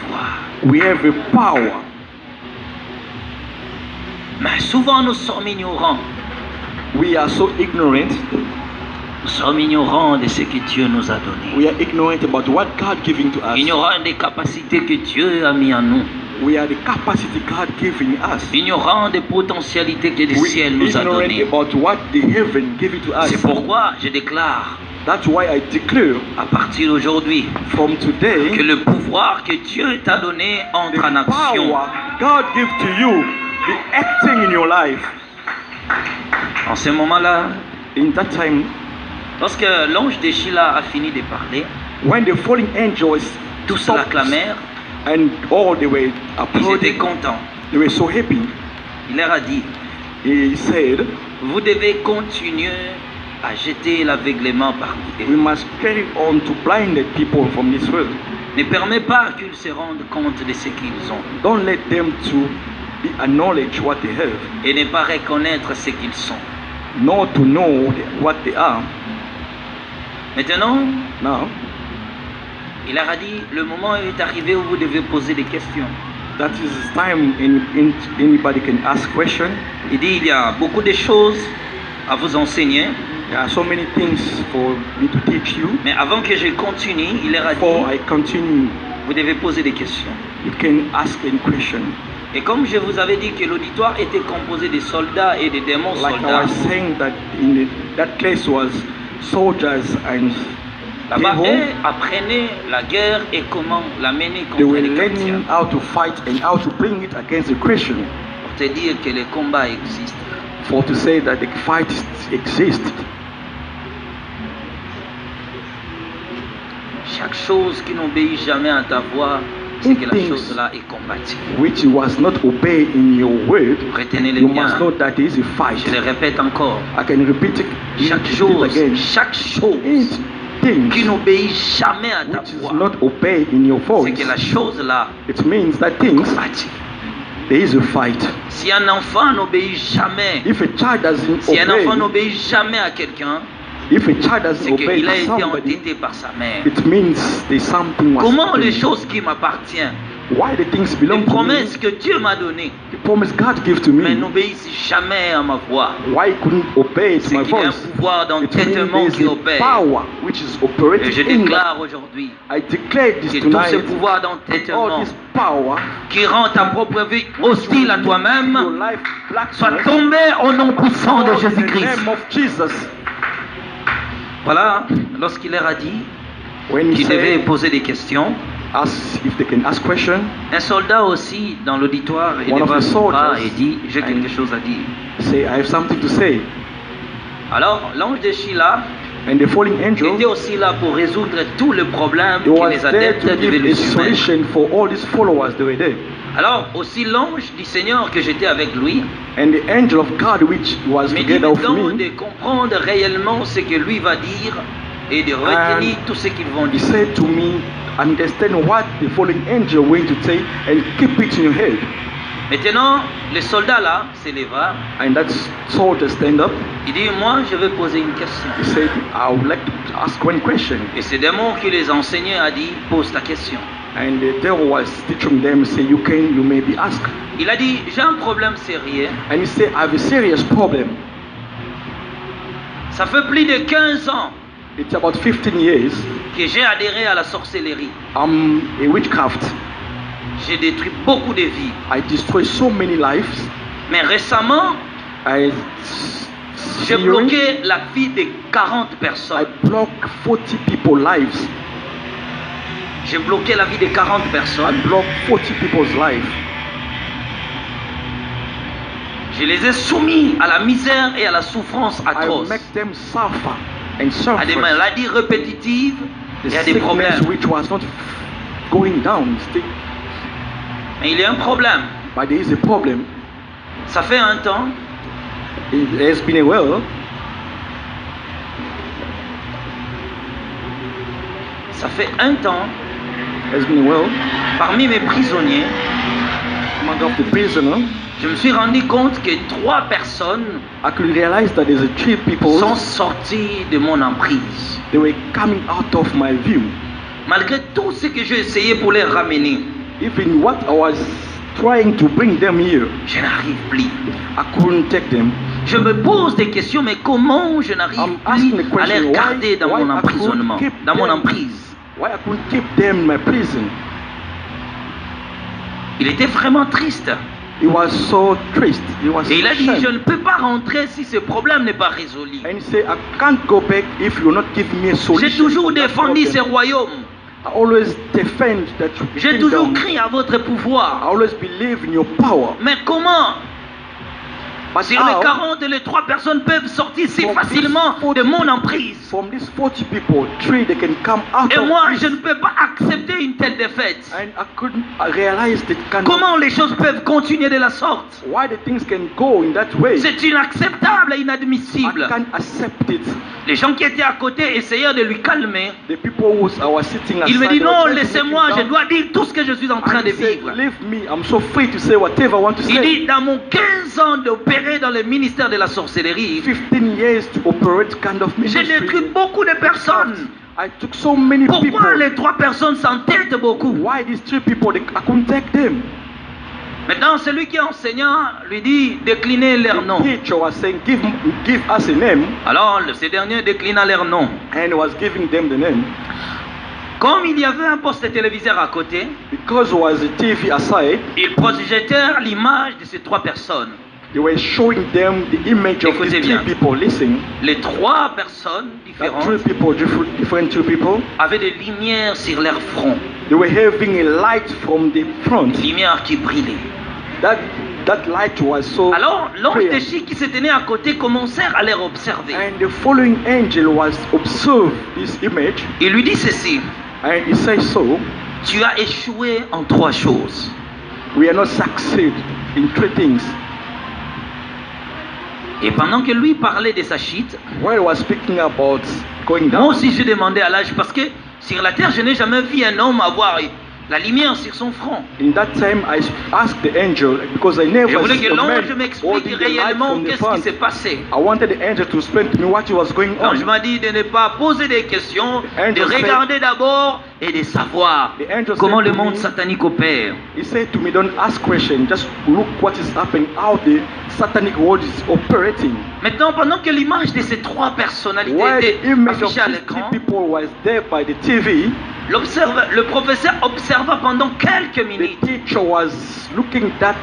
pouvoir. We have a power. Mais souvent nous sommes ignorants. We are so ignorant. Nous sommes ignorants de ce que Dieu nous a donné. We are ignorant about what God giving to us. Ignorants des capacités que Dieu a mis en nous. We are the capacity God giving us. Ignorants des potentialités que le ciel nous a Ignorant données. about what the heaven giving to us. C'est pourquoi je déclare, That's why I declare, à partir d'aujourd'hui, from today, que le pouvoir que Dieu t'a donné entre en the action. power God give to you be acting in your life. En ce moment-là, In that time, lorsque l'ange de Sheila a fini de parler, when the falling angels tous stopped l'acclamèrent, and all they were ils étaient applauding, contents. they were so happy. Il leur a dit, He said, vous devez continuer à jeter l'aveuglement parmi we eux. must carry on to blind the people from this world. Ne permets pas qu'ils se rendent compte de ce qu'ils ont Don't let them to be acknowledge what they have, et ne pas reconnaître ce qu'ils sont. nor to know what they are. Maintenant, Now, il leur a dit, le moment est arrivé où vous devez poser des questions. that is time anybody can ask question. Il dit, il y a beaucoup de choses à vous enseigner, There are so many things for me to teach you. mais avant que je continue, il leur a Before dit, I continue, vous devez poser des questions. you can ask any question. Et comme je vous avais dit que l'auditoire était composé de soldats et de démons Like I soldats, was saying that that place was soldiers and là-bas, devil. eux apprenaient la guerre et comment la mener They contre were les chrétiens. learning how to fight and how to bring it against the Christian. Pour te dire que le combat existe. For to say that the fight exists. Chaque chose qui n'obéit jamais à ta voix, c'est que la chose-là est combattue. Which was not obey in your word, Retenez-le you bien. must know that it is a fight. Je le répète encore. I can repeat it, Chaque it chose again. qui Things n'obéit jamais à ta which is voix, not obey in your c'est voice, que la chose-là it means that est things, combattue. there is a fight. Si un enfant n'obéit jamais, If a child doesn't si un enfant obey, n'obéit jamais à quelqu'un, if a child doesn't c'est obey qu'il a été somebody, entêté par sa mère. it means there's something was Comment les happening. choses qui m'appartiennent, Why the things les belong to me, promesses que Dieu m'a données, the promise God gave to mais me, n'obéissent jamais à ma voix, why I couldn't obey to c'est my qu'il y a un voice? pouvoir It means d'entêtement there's qui a opère. power which is Et operating je in that. déclare aujourd'hui I declare this que tout ce tonight, pouvoir all d'entêtement this power, qui rend ta propre vie hostile à your toi-même life soit blackness, tombé au nom puissant de in the Jésus-Christ. name of Jesus. Voilà, lorsqu'il leur a dit When he qu'il devait said, poser des questions, ask if they can ask question, un soldat aussi dans l'auditoire One of éleva the son bras soldiers et dit, j'ai quelque and- chose à dire. say, I have something to say. Alors, l'ange de Sheila And the falling était angel, aussi là pour résoudre tous les problèmes he que was les there adeptes to devaient give lui a soumettre. solution for all these followers that were there. Alors, aussi l'ange du Seigneur que j'étais avec lui, And the angel of God which was me dit together with maintenant me, de comprendre réellement ce que lui va dire et de retenir tout ce qu'ils vont he dire. said to me, understand what the falling angel going to say and keep it in your head. Maintenant, le soldat là s'éleva. And that soldier stand up. Il dit, moi je vais poser une question. He said, I would like to ask one question. Et ce démon qui les enseignait a dit, pose ta question. And the devil was teaching them, say, you may be asked. Il a dit, j'ai un problème sérieux. And he said, I have a serious problem. Ça fait plus de 15 ans It's about 15 years. que j'ai adhéré à la sorcellerie. I'm a witchcraft. J'ai détruit beaucoup de vies. I destroy so many lives. Mais récemment, I j'ai bloqué la vie de 40 I personnes. block 40 people's lives. J'ai bloqué la vie de 40 I personnes. block 40 people's lives. Je les ai soumis à la misère et à la souffrance I atroce, make them suffer and à des suffer. maladies répétitives The et à des sickness problèmes. which was not going down, still, Mais il y a un problème. but there is a problem. Ça fait un temps, It has been a while. ça fait un temps, Has been a while. parmi mes prisonniers, Among of the prisoner, je me suis rendu compte que 3 personnes I could realize that there's a 3 people. sont sorties de mon emprise. They were coming out of my view. Malgré tout ce que j'ai essayé pour les ramener, Even what I was trying to bring them here, je n'arrive plus. I couldn't take them. Je me pose des questions, mais comment je n'arrive I'm asking the plus à les question, garder dans why mon I couldn't emprisonnement, keep dans mon them? emprise? Why I couldn't keep them in my prison? Il était vraiment triste. He was so triste. He was Et il a dit, ashamed. je ne peux pas rentrer si ce problème n'est pas résolu. And he said, I can't go back if you will not give me a solution. J'ai toujours to that défendu ce problem. royaume. I always defend that J'ai toujours kingdom. cru à votre I pouvoir. always believe in your power. Mais comment? But Sur how, les 40, les 3 personnes peuvent sortir si From facilement these 40 de mon emprise. from these 40 people, 3 they can come out Et of moi, this. je ne peux pas accepter une telle défaite. And I couldn't realize that Comment les choses peuvent continuer de la sorte? why the things can go in that way. C'est inacceptable et I inadmissible. can't accept it. Les gens qui étaient à côté essayaient de lui calmer. The people who were sitting aside, Il me dit they were non, trying to laissez-moi, make je him dois dire tout ce que je suis en train down. de And he said, vivre. leave me, I'm so free to say whatever I want to Il say. dit, dans mon 15 ans d'opérer dans le ministère de la sorcellerie, 15 years to operate kind of j'ai ministry. détruit beaucoup de personnes. I took so many Pourquoi people. les 3 personnes s'entêtent beaucoup? Why these 3 people, I couldn't take them. Maintenant, celui qui est enseignant lui dit, déclinez leur The nom. teacher was saying, give us a name, Alors, ces derniers déclina leur nom. and he was giving them the name. Comme il y avait un poste téléviseur à côté, Because there was a TV aside, ils projetèrent l'image de ces 3 personnes. they were showing them the image of Écoutez these bien. 3 people. Listen, Les 3 personnes that 3 différentes people, different 3 people, avaient des lumières sur leur front. they were having a light from the front. Des lumières qui brillaient. That light was so Alors, l'ange clear. des chiens qui se tenait à côté commencèrent à les observer. And the following angel was observed this image, Il lui dit ceci, and he says so, tu as échoué en 3 choses. we are not succeed in 3 things. Et pendant que lui parlait de sa chute, While I was speaking about going moi down, aussi je demandais à l'âge, parce que sur la terre, je n'ai jamais vu un homme avoir la lumière sur son front. in that time I asked the angel, because I Je never voulais see que a l'ange man m'explique holding the light réellement from the qu'est-ce qui front. s'est passé. I wanted the angel to explain to me what was going L'ange on. m'a dit de ne pas poser des questions, angel de said- regarder d'abord et de savoir The angel comment said le to monde me- satanique opère. He said to me, don't ask questions, just look what is happening, how the satanic world is operating. Maintenant, pendant que l'image de ces 3 personnalités While était the image of affichée à these 3 l'écran, people was there by the TV, le professeur observa pendant quelques the minutes. teacher was looking at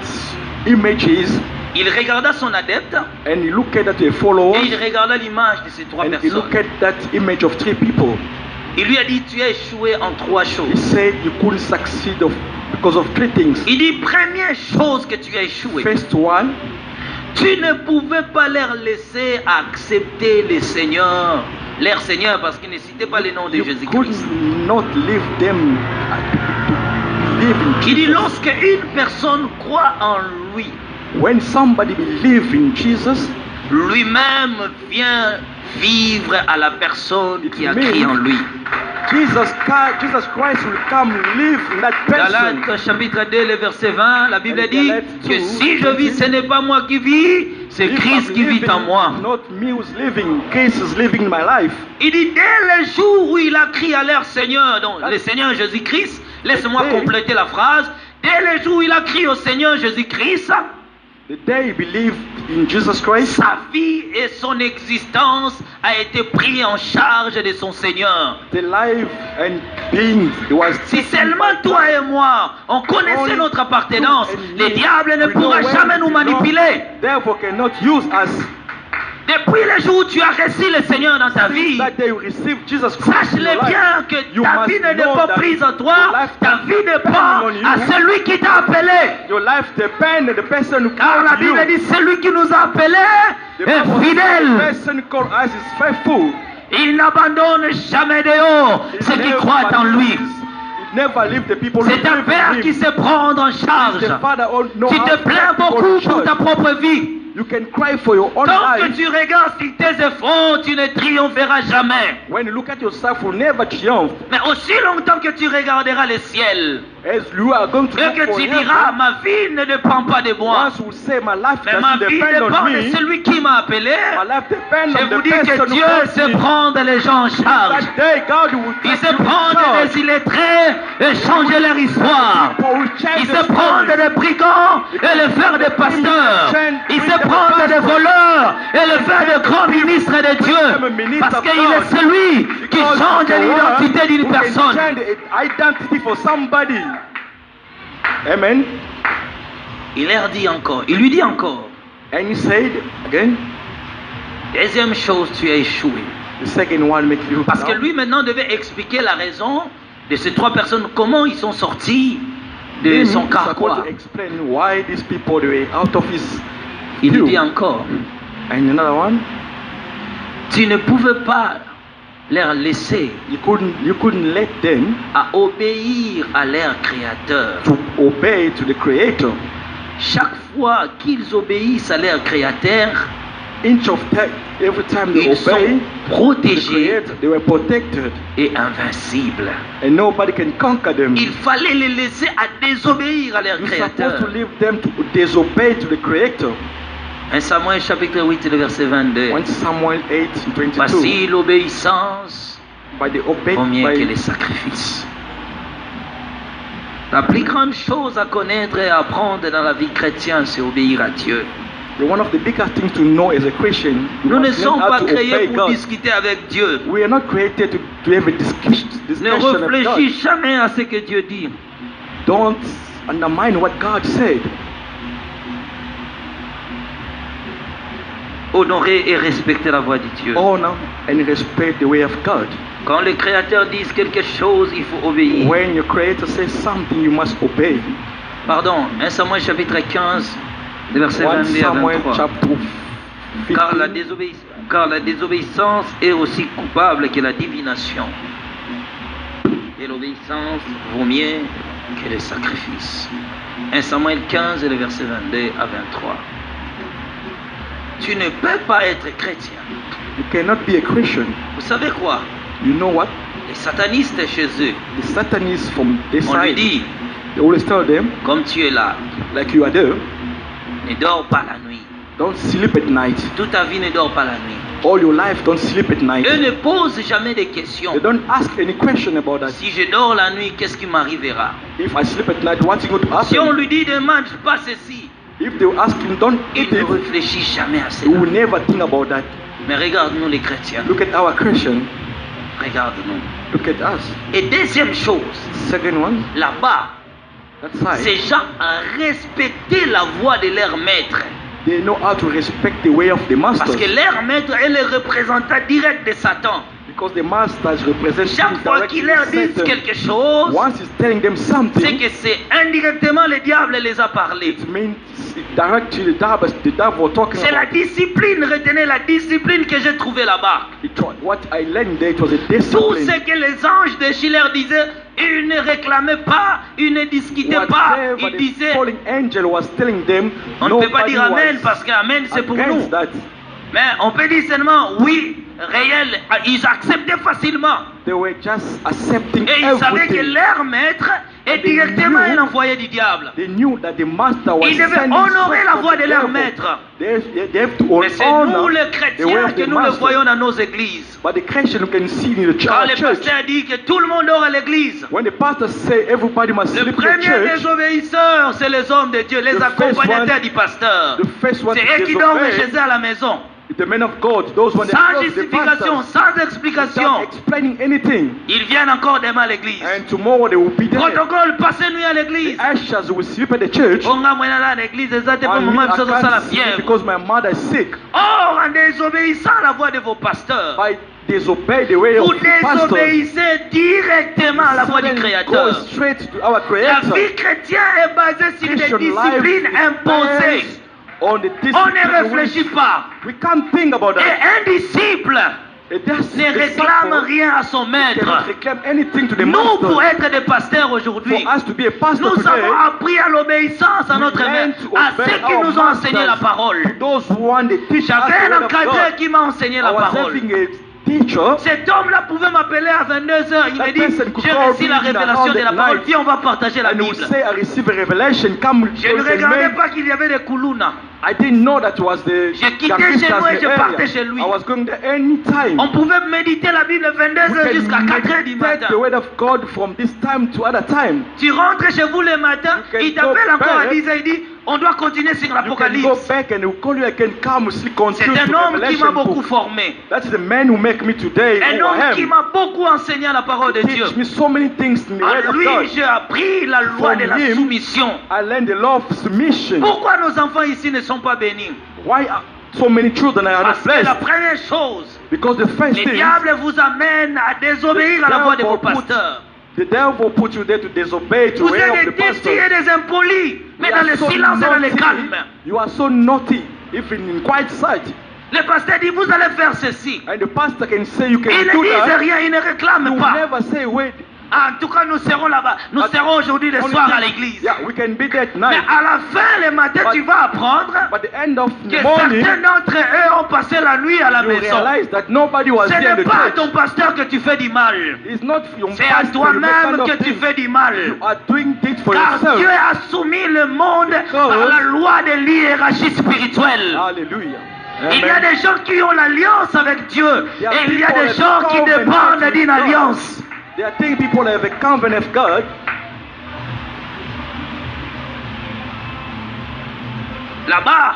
images, Il regarda son adepte and he looked at the follower, et il regarda l'image de ces 3 and he looked personnes. at that image of 3 people. Il lui a dit, tu as échoué en 3 He choses. said you couldn't succeed because of 3 things. Il dit, première chose que tu as échoué, First one, tu ne pouvais pas leur laisser accepter les seigneurs, leur Seigneur, parce qu'ils ne citaient pas le nom de you Jésus-Christ. could not leave them to believe in Il dit, Jesus. lorsque une personne croit en lui, When somebody believes in Jesus, lui-même vient vivre à la personne qui a means crié en lui. Jesus Christ will come live in that person. Galates chapitre 2, le verset 20, la Bible And dit Galates que 2, si je vis, ce n'est pas moi qui vis, c'est If Christ I'm qui vit en living, moi. not me who's living, Christ is living in my life. Il dit, dès le jour où il a crié à leur Seigneur, donc le Seigneur Jésus-Christ, laisse-moi Day. compléter la phrase, dès le jour où il a crié au Seigneur Jésus-Christ, The day he believed in Jesus Christ, sa vie et son existence a été pris en charge de son Seigneur. the life and being was Si seulement toi et moi, on connaissait notre appartenance, le diable ne we know pourra where jamais we nous belong. manipuler. Therefore cannot use us. Depuis le jour où tu as reçu le Seigneur dans ta vie, That day you receive Jesus Christ in your sache-le life. bien que You ta must vie ne know dépend that prise en toi, your life ta vie dépend on you. à celui qui t'a appelé. Your life depends on the person who Car la called you. Bible dit, celui qui nous a appelés The est Bible says, the fidèle. person called us is faithful. Il n'abandonne jamais de haut ceux qui croient en lui. He never leave the people who C'est un believe Père in qui him. sait prendre en charge. The Father knows Tu how te to plains take people beaucoup to pour ta church. propre vie. You can cry for your own Tant que life. tu regardes sur tes efforts, tu ne triompheras jamais. When you look at yourself, you will never triumph. Mais aussi longtemps que tu regarderas le ciel, As you are going to Et look que for tu heaven, diras, ma vie ne dépend pas de moi. once you say my life Mais ma doesn't vie depend dépend on de me, celui qui m'a appelé. my life depends Je on vous the dis que person who Dieu calls se me. prend les gens en charge. That day God will Il take se you in prend charge. des illettrés et changer leur histoire. People will change Il the se prend story. des brigands et les faire des pasteurs. Il se prend des voleurs et les faire de grands ministres de Dieu. Parce qu'il est celui qui change l'identité d'une Who can personne. change the identity for somebody. Amen. Il leur dit encore, il lui dit encore. And he said again, Deuxième chose, tu as échoué. the second one makes you Parce que lui maintenant devait expliquer la raison de ces trois personnes, comment ils sont sortis de son carquois. to explain why these people they were out of his Il lui view. dit encore, And another one, tu ne pouvais pas leur laisser you couldn't let them à obéir à leur créateur. to obey to the Creator. Chaque fois qu'ils obéissent à leur créateur, Each of time, every time they ils sont obey the protégés Creator, they were protected, et invincibles. and nobody can conquer them. Il fallait les laisser à désobéir à leur You're supposed créateur. to leave them to disobey to the Creator. 1 Samuel chapitre 8, le verset 22. 1 Samuel 8:22. Voici l'obéissance By the obey, vaut mieux que by les sacrifices. La plus grande chose à connaître et à apprendre dans la vie chrétienne, c'est obéir à Dieu. one of the biggest things to know as a Christian, you Nous ne must learn sommes how pas to créés obey pour God. discuter avec Dieu. We are not created to have a Ne discussion of God. réfléchis jamais à ce que Dieu dit. Don't undermine what God said. Honorer et respecter la voix de Dieu. Honor and respect the way of God. Quand le Créateur dit quelque chose, il faut obéir. When your Creator says something, you must obey. Pardon, 1 Samuel chapitre 15, le verset 1 22 à Samuel 23. chapter 15. Car la désobéissance est aussi coupable que la divination. Et l'obéissance vaut mieux que les sacrifices. 1 Samuel 15, le verset 22 à 23. Tu ne peux pas être chrétien. You cannot be a Christian. Vous savez quoi? You know what? Les satanistes chez eux, The Satanists from this on lui side, dit, they always tell them, comme tu es là, like you are there, ne dors pas la nuit. don't sleep at night. Toute ta vie ne dort pas la nuit. All your life, don't sleep at night. Eux ne posent jamais de questions. They don't ask any question about that. Si je dors la nuit, qu'est-ce qui m'arrivera? If I sleep at night, what's going to Si on happen? lui dit ne mange pas ceci, If they ask him, don't il eat ne it, réfléchit jamais à he will cela. never think about that. Mais regarde-nous les chrétiens. Look at our Christian. Regarde-nous. Look at us. Et deuxième chose, Second one, là-bas, that side. ces gens respectaient la voix de leur maître. They know how to respect the way of the Parce masters. que leur maître est le représentant direct de Satan. Because the masters represent Chaque him fois directly qu'il leur dit Satan. quelque chose, Once he's telling them c'est something, que c'est indirectement le diable les a parlé. it means directly the devil talking C'est la about. discipline, retenez la discipline que j'ai trouvée là-bas. What I learned there, it was a Tout discipline. ce que les anges de Schiller disaient, ils ne réclamaient pas, ils ne discutaient pas, Whatever ils the disaient, falling angel was telling them, on ne peut pas nobody dire Amen was parce que Amen c'est pour nous. against that. Mais on peut dire seulement oui, réel, ils acceptaient facilement. They were just accepting Et ils savaient que everything. leur maître est And they directement knew- un envoyé du diable. They knew that the master was Ils devaient sending honorer la something voix from de the leur devil. maître. They have to Mais c'est nous honor les the way chrétiens of que the nous le master. voyons dans nos églises. But the Christian you can see in the Quand le church, pasteur dit que tout le monde dort à l'église, when the pastor say everybody must le sleep in the premier church, des obéisseurs, c'est les hommes de Dieu, les The first accompagnateurs one- du pasteur. the first one C'est to eux qui dorment disobey chez eux à la maison. the men of God, those when they Sans close the justification, pastors, sans without explication. explaining anything, Ils viennent encore demain à l'église. and tomorrow they will be there. Protocole, passez nuit à l'église. The ushers will sleep at the church. Onga mwena là à l'église, exactement And me, moment I où ça la can't sleep fièvre. because my mother is sick. Or, en désobéissant à la voix de vos pasteurs, I disobey the way vous of the pastor. désobéissez directement à la voix du Go Créateur. straight to our La Creator. vie chrétienne est basée sur des Christian life disciplines is imposées. based on the On ne discipline réfléchit pas. we can't think about Et that. un disciple It does- ne the réclame disciple rien à son maître. cannot reclaim anything to the Nous, pour master. être des pasteurs aujourd'hui, For us to be a pastor nous today, avons appris à l'obéissance à notre learn maître, to à obey ceux qui our nous ont enseigné la masters, parole. those who want to teach us J'avais the un word of encadreur God. qui m'a enseigné la I was parole. having a teacher. Cet homme-là pouvait m'appeler à 22h. Il That me dit, person could j'ai call reçu me la in révélation around de la that parole. night. Viens, on va partager la And he would Bible. say, I received a revelation. Come, Je ne go with regardais me. pas qu'il y avait des koulouna. I didn't know that it was the J'ai quitté gangsters chez moi et in je the partais area. chez lui. I was going there anytime. On pouvait méditer la Bible 22h jusqu'à 4h du matin. the word of God from this time to other time. Tu rentres chez vous le matin, You can il t'appelle go encore à back. 10h, il dit, on doit continuer sur You can go l'Apocalypse. back and he will call you again. Come, we still continue C'est un to homme qui m'a Revelation beaucoup book. formé. That's the man who make me today Un who I homme qui am. m'a beaucoup enseigné la parole de Dieu. Teach me so many things in the word En of lui, God. j'ai appris la loi From de la him, soumission. I learned the law of submission. Pourquoi nos enfants ici ne sont pas bénis? Why are so many children are not Parce que la blessed? première chose, Because the first le thing, diable vous amène à désobéir à la voix de vos pasteurs. the devil put you there to disobey to Vous the way of êtes the des têtus pastor. et des impolis, mais You dans are le so silence et dans le naughty. calme. You are so naughty, even in quiet sight. Le pasteur dit, vous allez faire ceci. And the pastor can say you can Il ne do dit that. rien, il ne réclame You pas. never say wait. En tout cas, nous serons là-bas. Nous serons aujourd'hui le Only soir thing- à l'église. Yeah, we can be there Mais tonight. à la fin, le matin, But- tu vas apprendre But the end of que the morning, certains d'entre eux ont passé la nuit à la you maison. realize that nobody was Ce there in n'est the pas à church. ton pasteur que tu fais du mal. It's not your C'est à pastor, you make toi-même kind of que tu things. fais du mal. You are doing it for Car yourself. Dieu a soumis le monde par la loi de l'hiérarchie spirituelle. Hallelujah. Il y a Amen. des gens qui ont l'alliance avec Dieu. There are Et il y a people des that gens qui covenant dépendent with d'une God. alliance. There are things people have a covenant of God. Là-bas,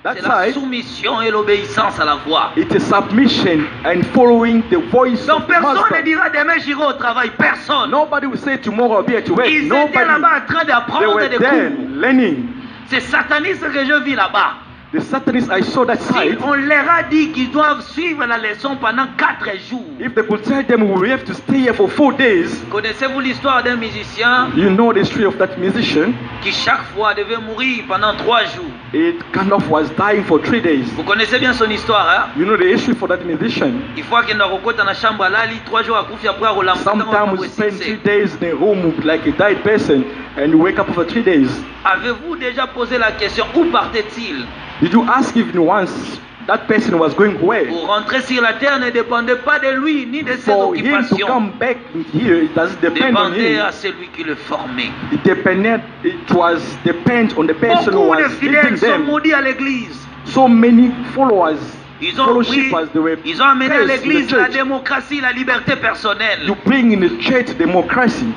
That c'est la side, soumission et l'obéissance à la voix. it is submission and following the voice Donc of the personne ne master. dira demain j'irai au travail. Personne. Nobody will say tomorrow I'll be at work. Ils étaient Nobody. là-bas en train They d'apprendre were des there cours. learning. C'est sataniste que je vis là-bas. The Satanists, I saw that Si side. on leur a dit qu'ils doivent suivre la leçon pendant 4 jours. If they could tell them we have to stay here for 4 days, Connaissez-vous l'histoire d'un musicien you know the story of that musician. qui chaque fois devait mourir pendant 3 jours? It kind of was dying for 3 days. Vous connaissez bien son histoire, hein? You know the history for that musician. Il faut qu'il ait na chambre alali 3 jours akufi après Roland. Sometimes we spend 3 days in a room like a died person and you wake up for 3 days. Avez-vous déjà posé la question où partait-il? Did you ask even once that person was going where? Pour rentrer sur la terre ne dépendait pas de lui ni de ses For him to occupations. come back here, it doesn't depend on Dépendait him. à celui qui le formait. It depends on the person who Beaucoup de was leading fidèles sont them. maudits à l'église. So many followers, Ils ont, pris, fellowshippers, they were ils ont amené à placed in l'église the la church. démocratie, la liberté personnelle. You bring in the church democracy.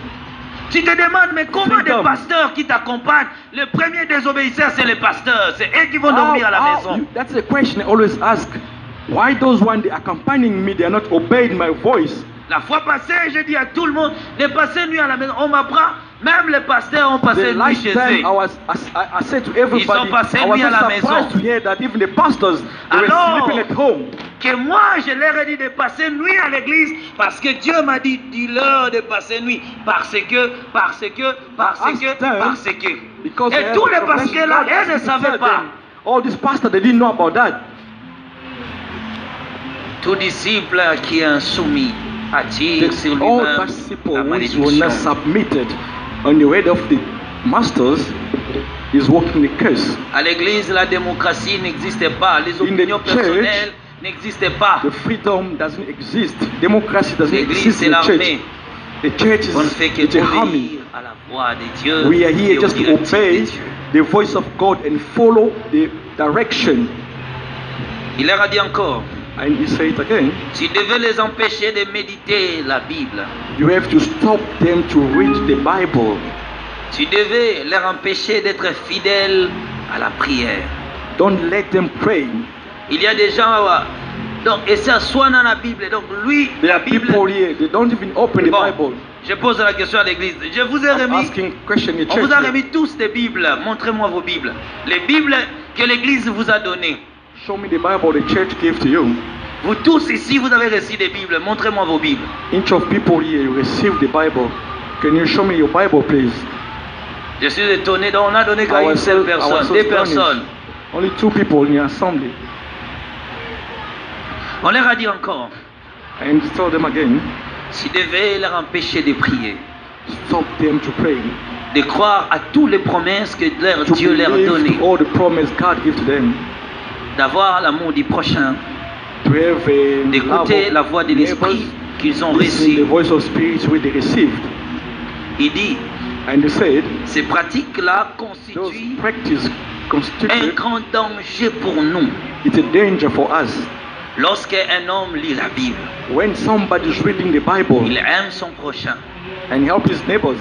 Tu te demandes, mais comment Freedom. des pasteurs qui t'accompagnent, le premier désobéisseur, c'est les pasteurs. C'est eux qui vont dormir à la maison. That's a question I always ask. Why those one they accompanying me, they are not obeying my voice? La fois passée, j'ai dit à tout le monde de passer nuit à la maison. On m'apprend, même les pasteurs ont passé The nuit last chez time eux. I said to everybody, Ils ont passé I was nuit à la not surprised maison. to hear that even the pastors they were Alors, sleeping at home. que moi, je leur ai dit de passer nuit à l'église parce que Dieu m'a dit, dis-leur de passer nuit parce que. Because Et tous les pasteurs là, eux ne savaient pas. All these pastors, they didn't know about that. Tout disciple qui est insoumis attire sur All lui-même disciples la who were malédiction. not submitted on the word of the masters is walking the curse. À l'église, la démocratie n'existait pas. Les In the opinions church, personnelles n'existaient pas. The freedom doesn't exist. Democracy doesn't L'église, exist c'est in the church. l'armée. The church On ne is fait que it's a army. obéir à la voix de Dieu. We are et here aux just to directives obey de Dieu. the voice of God and follow the direction. Il leur a dit encore, And he said it again. tu devais les empêcher de méditer la Bible. You have to stop them to read the Bible. Tu devais leur empêcher d'être fidèles à la prière. Don't let them pray. Il y a des gens, donc, et ça soit dans la Bible. Donc, lui, There la are Bible. people here, they don't even open the Bon, Bible. je pose la question à l'église. Je vous ai I'm remis. asking question in the On church. vous a here. remis tous des Bibles. Montrez-moi vos Bibles. Les Bibles que l'Église vous a données. Show me the Bible the church gave to you. Vous tous ici, vous avez reçu des Bibles. Montrez-moi vos Bibles. Each of people here receive the Bible. Can you show me your Bible, please? Je suis étonné. Donc on a donné qu'à I une was seule so personne. Deux astonished. personnes. Only 2 people in the assembly. On leur a dit encore. And tell them again, Tu devais leur empêcher de prier. stop them to pray. De croire à toutes les promesses que leur To Dieu leur a believe données. all the promise God gave to them. D'avoir l'amour du prochain. to have a d'écouter love la of voix de l'Esprit neighbors, qu'ils ont listening reçue. the voice of Spirit which they received. Il dit, And he said, ces pratiques-là those constituent practice un constitute grand danger pour nous. it's a danger for us. Lorsqu'un homme lit la Bible, When somebody is reading the Bible il aime son prochain. and help his neighbors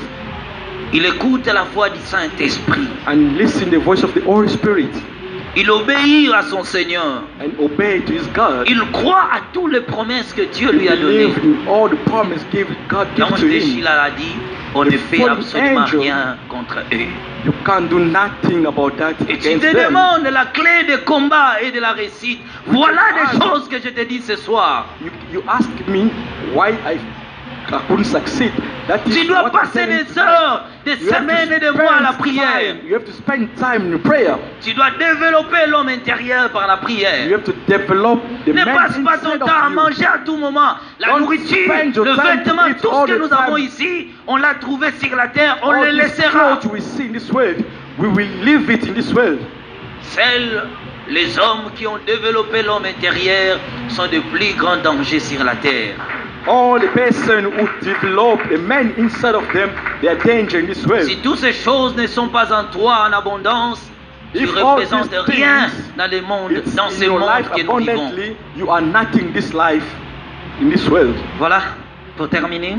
Il écoute la voix du Saint-Esprit. and listen the voice of the Holy Spirit Il obéit à son Seigneur. and obey to his God, Il croit à toutes les promesses que Dieu lui a données. believe in all the promise God gave L'ange to de him. Chila a dit, on ne fait fallen absolument angel, rien contre eux. You can't do nothing about that Et tu against te them. demandes la clé des combats et de la réussite. Voilà des choses que je te dis ce soir. You ask me why I couldn't succeed. That is Tu dois what I'm passer telling des you. heures, des You have to semaines et des spend mois à la time. prière. You have to spend time in prayer. Tu dois développer l'homme intérieur par la You prière. have to develop the Ne man passe pas ton inside temps à of you. manger à tout moment. La Don't nourriture, spend your le time to vêtement, eat tout all ce que the nous time. avons ici, on l'a trouvé sur la terre, on All le these laissera. clothes we see in this world, we will leave it in this world. Seuls les hommes qui ont développé l'homme intérieur sont de plus grands dangers sur la terre. All the person who develop the man inside of them, they are danger in this world. Si toutes ces choses ne sont pas en toi en abondance, tu If ne all représentes these rien things dans le monde, it's dans in ce your monde life que nous vivons. abundantly, you are nothing this life in this world. Voilà, pour terminer,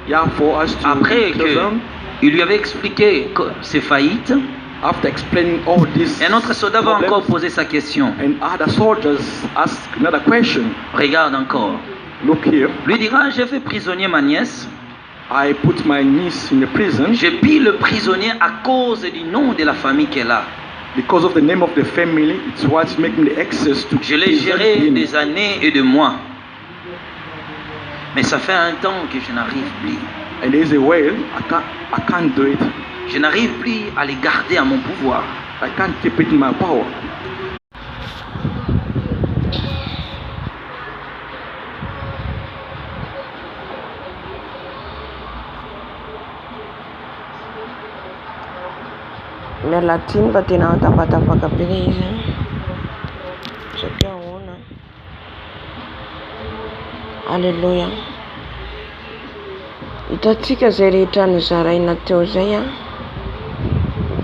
Yeah, for us to après close on, qu'il lui avait expliqué ses faillites, after explaining all this, un autre soldat va problems, encore poser sa question. and other soldiers ask another question. Regarde encore. Look here, Lui dira, j'ai fait prisonnier ma nièce. I put my niece in a prison J'ai pris le prisonnier à cause du nom de la famille qu'elle a. because of the name of the family. It's what's making the access to Je l'ai prison géré in. des années et des mois. Mais ça fait un temps que je n'arrive plus. And there is a way I can't do it. Je n'arrive plus à les garder à mon pouvoir. I can't keep it in my power. Miala tsiny fa tena tapatapaka be ilay izy satria ahoana. Alleluia. Hitantsika izay rehetra nizaraina teo zay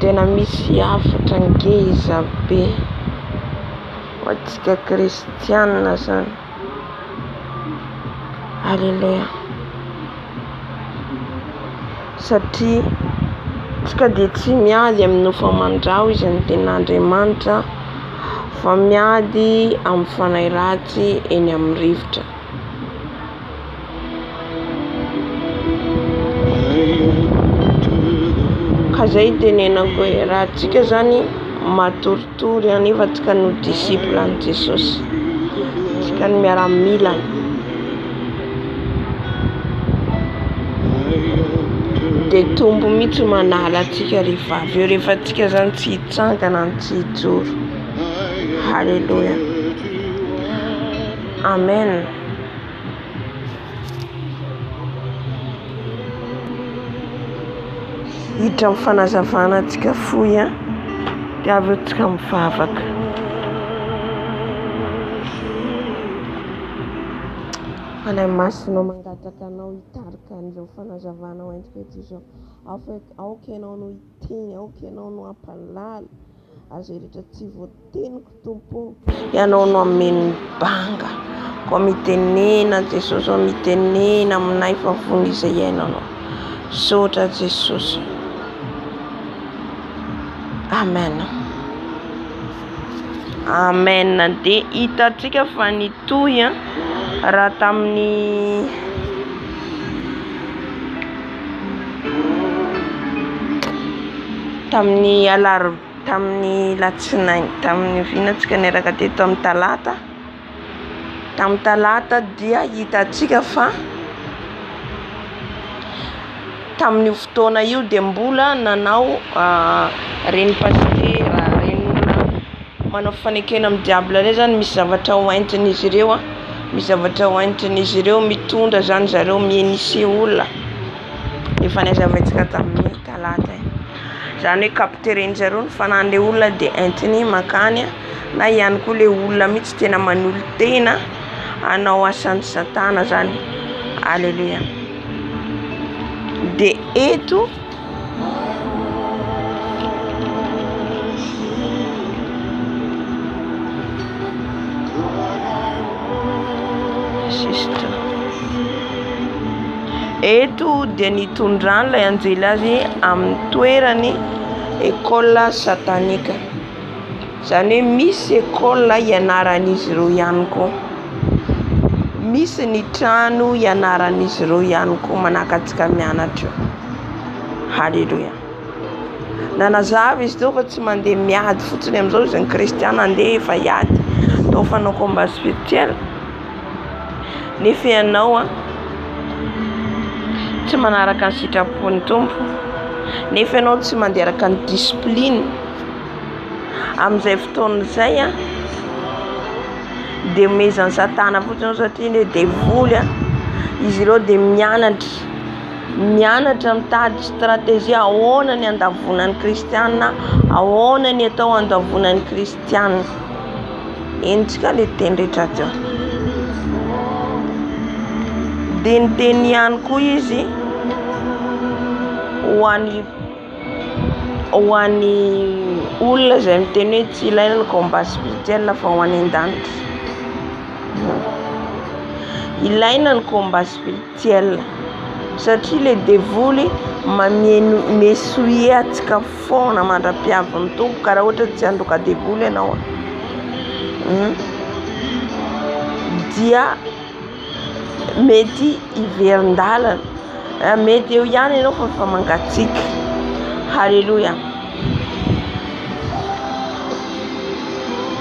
tena misy hafatra ngeza be ho antsika kristianina zany. Alleluia. Satria tsika dia tsy miady amin'ny famandrao izy ny ten'Andriamanitra fa miady amin'ny fanahy ratsy eny amin'ny rivotra. Ka zay tenenako hoe raha tsika zany matoritory anefa tsika no disipla an' Jesosy, tsika no miara-milana. Dia tombo mihitsy manala antsika rehefa avy eo, rehefa antsika zany tsy hitsangana ny tsy hijoro. Halleluja. Amen. Hiditra amin'ny fanazavana antsika foy dia avy eo tsika mivavaka. Fanahy masinao mangataka anao hitarika an'izao fanazavana ho endrika izao. Aoka ianao no hiteny, aoka ianao no hampalala azy rehetra tsy voateniko Tompo. Ianao no ameny banga, koa mitenena Jesosy, mitenena aminahy fa vony izay iainanao. Sotra Jesosy. Amen. Amen. Dia hitantsika fa nitohy raha tamin'ny tamin'ny latsinainy, tamin'ny vinatsika niaraka teto amin'ny talata. Tamin'ny talata dia hitantsika fa tamin'io fotoana io dia mbola nanao reny pastera, reny olona manao fanekena amin'ny diable reny zany, misy zavatra hoentin'izy ireo misy zavatra hoentin'izy ireo, mitondra zany zareo mienise olona. Efa niazavaintsika tamin'ny talata zany hoe kapitereny zareo ny fanan'le olona dia entiny makany, na ihany koa le olona mihitsy tena manolo tena anao asan'ny Satana zany. Alléluia. De eto dia nitondran'ilay anjely azy amin'ny toerany école satanika. Zany hoe misy école ianaran'izy ireo ihany koa. Misy ny trano ianaran'izy ireo ihany koa manakatsika mianatra. Halleluja. Nanazava izy teo fa tsy mandeha miady fotsiny amin'izao izy ny kristiana andeha efa hiady. Tao fanao combat spirituel. Nefa ianao tsy manaraka ny sitrapon'ny tompo. Nefa ianao tsy mandeha araka ny discipline. Amin'izay fotoan'izay dia mezan'ny Satana fotsiny satria ilay devoly izy ireo dia mianatra mitady stratégie ahoana ny andavona ny kristiana, ahoana ny atao andavona ny kristiana. Entsika ilay teny rehetra teo. Dia ny teny ihany koa izy ho an'ny olona izay miteny hoe tsy ilaina ny combat spirituel fa ho any an-danitra. Ilaina ny combat spirituel satria ilay devoly mesoie atsika foana mandra-piavin'ny tompo karaha ohatra tsy handoka devoly ianao. Dia mety hiverin-dalana, mety eo ihany ianao fa mangatsiaka. Halleluja.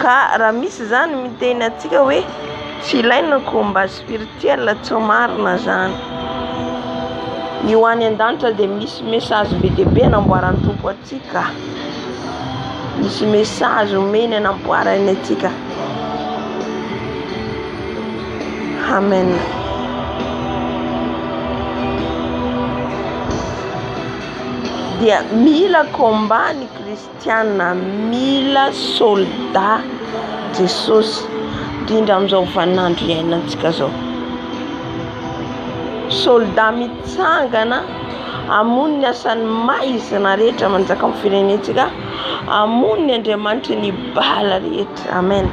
Ka raha misy zany miteny atsika hoe tsy ilaina ny combat spirituel, tsy marina zany. Ny ho any an-danitra dia misy message be dia be namboaran'ny tompo atsika. Misy message omeny namboarany atsika. Amen. Dia mila combat ny kristiana, mila soldat Jesosy indrindra amin'izao vaninandro iainantsika zao. Soldat mitsangana hamono ny asan'ny maizina rehetra manjaka amin'ny firenentsika, hamono ny Andriamanitra ny bala rehetra. Amen.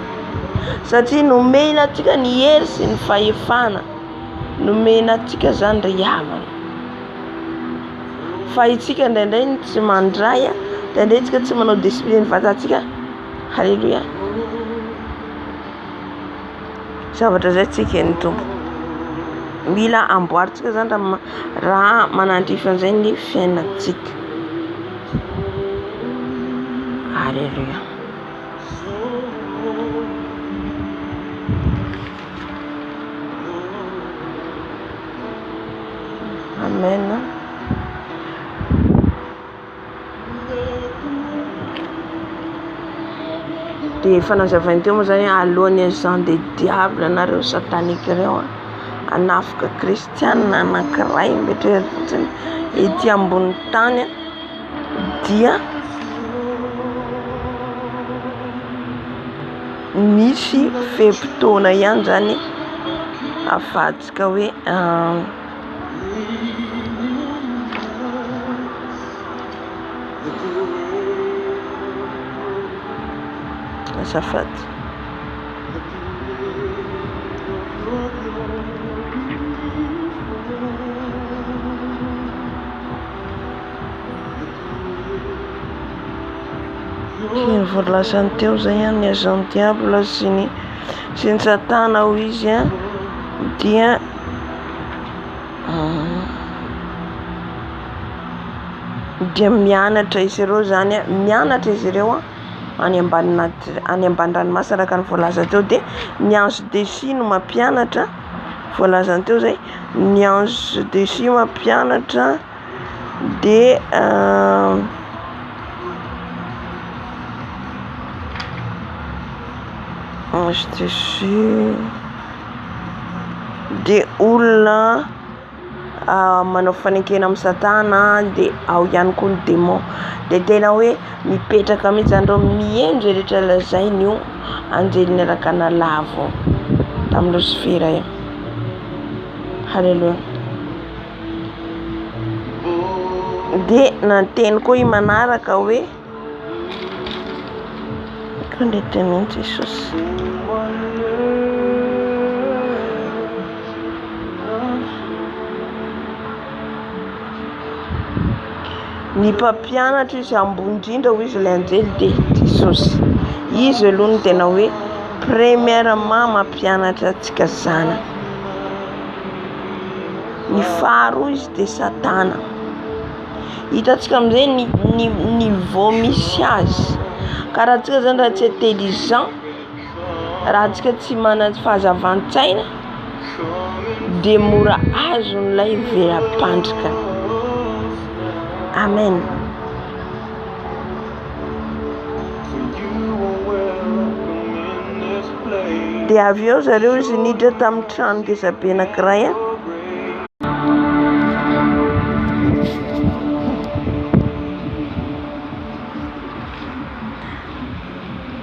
Satria nomena atsika ny hery sy ny fahefana, nomena atsika zany ry havana. Fa itsika indraindray tsy mandray, indraindray tsika tsy manao discipline vatantsika. Halleluja. Zavatra zay tsika ny tompo. Mila amboaritsika zany raha manandrify an'izay ny fiainantsika. Halleluja. Amen. Dia fanazavainy teo moa zany alohan'ny agent de diable nareo satanika ireo anafika kristiana anankiray mipetraka fotsiny ety ambony tany dia misy fepotona ihany zany afahantsika hoe azafady. Ny voalasany teo zay ny agent diable sy ny Satana ho izy dia mianatra izy ireo zany, mianatra izy ireo any ambany-ranomasina araka ny voalaza teo. Dia ny ange déchu no mampianatra, voalazany teo zay, ny ange déchu mampianatra. Dia ange déchu dia olona manao fanekena amin'ny Satana, dia ao ihany koa ny démon. Dia tena hoe mipetraka mihitsy andreo miendry rehetra lazainy io anjely ny araka nalavo tamin'ny Lucifera io. Halleluja. De nanteny koa i manaraka hoe kandetenen Jesus. Ny mpampianatra izy ambony indrindra ho izy ilay anjely de Jesosy. Izy aloha no tena hoe premièrement mampianatra antsika zana. Ny faharoa izy de Satana. Hitantsika amin'izay ny niveau misy azy. Ka raha antsika zany raha tsy intelligent, raha antsika tsy mana fahazavantsaina, de mora azon'ilay veram-pandrika. Amen. De avy eo zareo izy niditra tamin'ny trano ngezabe anankiray.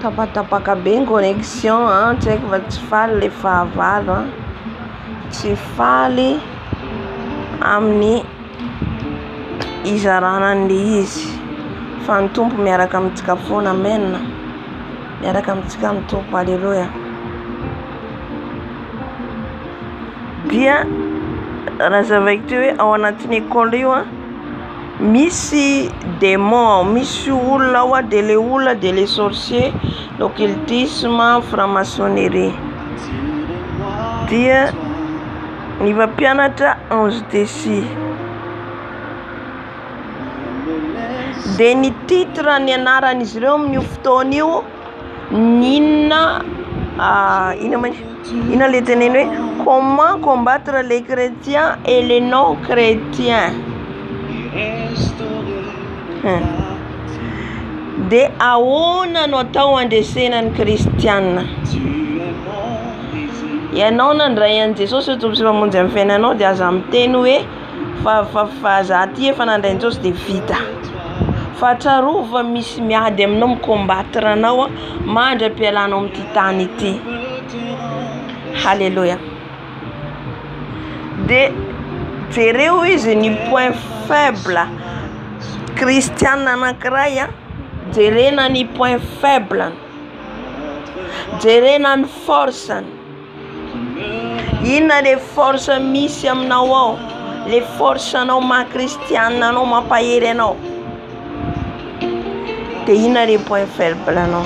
Tapatapaka be ny connexion, tsy haiko fa tsy faly le fahavalo, tsy faly amin'ny izaranan'le izy, fa ny tompo miaraka amintsika foana. Amen. Miaraka amintsika ny tompo. Halleluja. Dia raha zavaiko teo hoe ao anatin'ny école io misy démon, misy olona ao de le olona de les sorciers, l'occultisme, franc-maçonnerie. Dia ny mpampianatra ange déchu. De ny titre ny anaran'izy ireo amin'io fotoana io, inona le teneny hoe comment combattre les chrétiens et les non chrétiens. De ahoana no atao andresenan'ny kristiana. Ianao nandray an Jesosy tompo sy mamonjy amin'ny fiainanao de aza miteny hoe fa za ty efa nandray Jesosy de vita. Fa trarova misy miady aminao micombattre anao mandra-pialanao amin'ity tany ity. Halleluja. De jereo izy ny point faible kristiana anankiray, jerena ny point faible, jerena ny force. Inona le force misy aminao ao, le force anao ma-kristiana anao mampahery anao, de inona le point faible anao.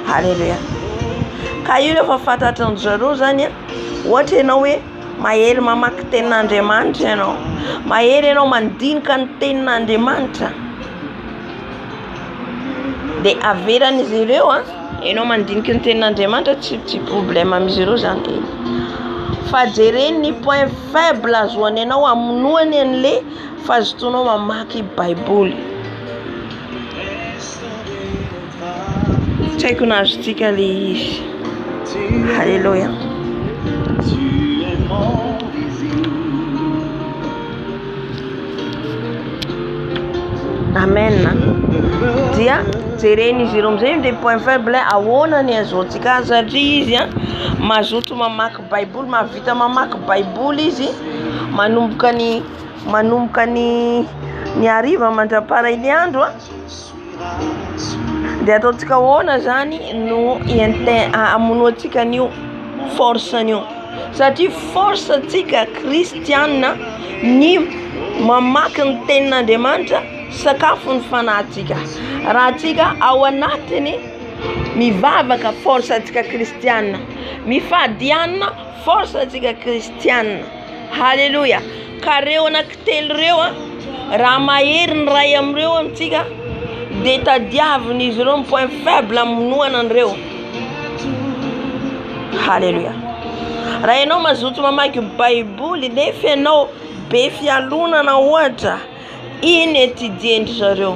Halleluja. Ka io rehefa fantatran'ny zareo zany, ohatra ianao hoe mahery mamaky tenin'Andriamanitra ianao, mahery ianao mandinika ny tenin'Andriamanitra, de averan'izy ireo ianao mandinika ny tenin'Andriamanitra, tsy problème amin'izy ireo zany. Fa jereny ny point faible azoany ianao amonoany an'le fahazotoanao mamaky Baiboly. Tsy haiko nazotsika le izy. Halleluja. Amen. Dia jereny izy ireo amizay de point faible ahoana ny azoantsika azy, satria izy mazoto mamaky Baiboly, mahavita mamaky Baiboly izy manomboka ny hariva mandra-paray ny andro de ataontsika ahoana zany no amonoantsika an'io force an'io, satria force antsika kristiana ny mamaky ny tenin'Andriamanitra, sakafo ny fanahintsika. Raha antsika ao anatiny mivavaka force antsika kristiana, mifadianina force antsika kristiana. Halleluja. Ka reo anankitelo reo raha mahery ny ray amreo amintsika de tadiaviny izy ireo point faible amonoana an'ireo. Halleluja. Raha ianao mazoto mamaky Baiboly nefa ianao be fialonana ohatra, iny étudiendry zareo.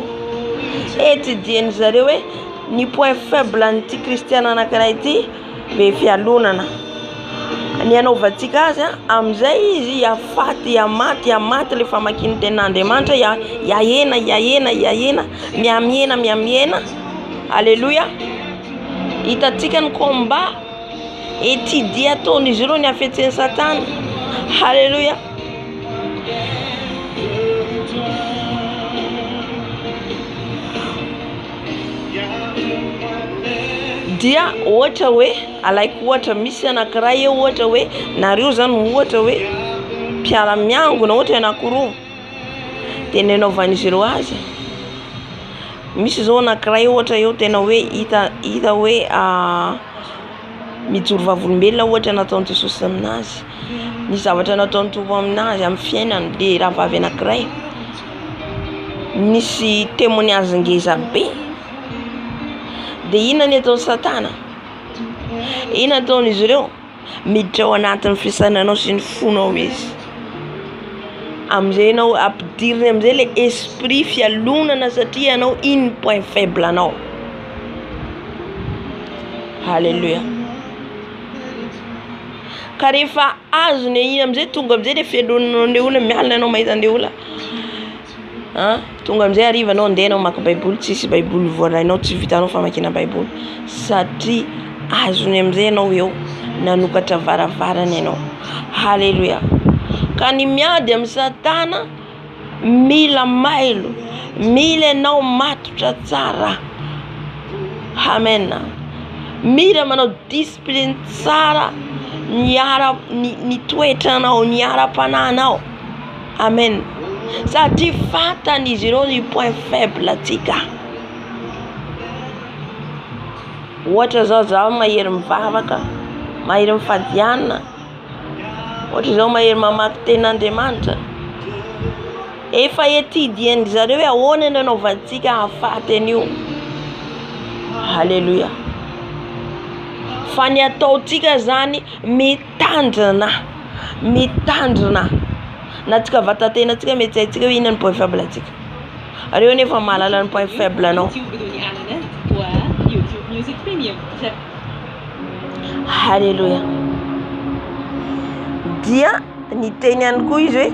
Étudiendry zareo hoe ny point faible an'ity kristiana anankiray ity, be fialonana. Ny anaovantsika azy amizay izy yafaty yamaty le famakiny tenin'Andriamanitra, yahena miamiena. Alléluia. Hitantsika ny combat et ty dia ataon'izy ireo ny afetseny Satana. Halleluja. Dia ohatra hoe alaiko ohatra misy anankiray eo ohatra hoe nareo zany ohatra hoe mpiara-miangona ohatra anankiroa dia nanaovan'izy ireo azy. Misy zao anankiray ohatra eo tena hoe hita hoe mijoro vavolombelona ohatra nataon'i Jesosy aminazy, ny zavatra nataon'ny Tompo aminazy amin'ny fiainany, le rahavavy anankiray nisy témoignage ngeza be. Dia inona ny ataon'ny Satana? Inona ataon'izy ireo? Miditra ao anatin'ny fisananao sy ny fonao izy. Amizay anao ampidiriny amizay le esprit fialonana satria anao iny point faible anao. Halleluja. Ka rehefa azony iny amizay tonga amizay le fialonana ny olona mialina anao mahita ny olona. Tonga amizay ariva anao andeha anao maka baiboly, tsisy baiboly voalainao, tsy vitanao famakina baiboly satria azony amizay anao eo nanokatra varavarany anao. Halleluja. Ka ny miady amin'ny Satana mila mailo, mila anao matotra tsara. Amen. Mila manao discipline tsara ny toetranao, ny ara-pananao. Amen. Satria fantan'izy ireo ny point faible atsika. Ohatra zao zaho mahery mivavaka, mahery mifadiana, ohatra zao mahery mamaky ten'Andriamanitra. Efa etidian'ny zareo hoe ahoana ny anaovantsika hahafaty an'io. Halleluja. Fa ny ataontsika zany mitandrina na tsika vatatena tsika mety haintsika hoe inona ny point faible atsika. Reo nefa mahalala ny point faible anao. Halleluja. Dia ny teny ihany koa izy hoe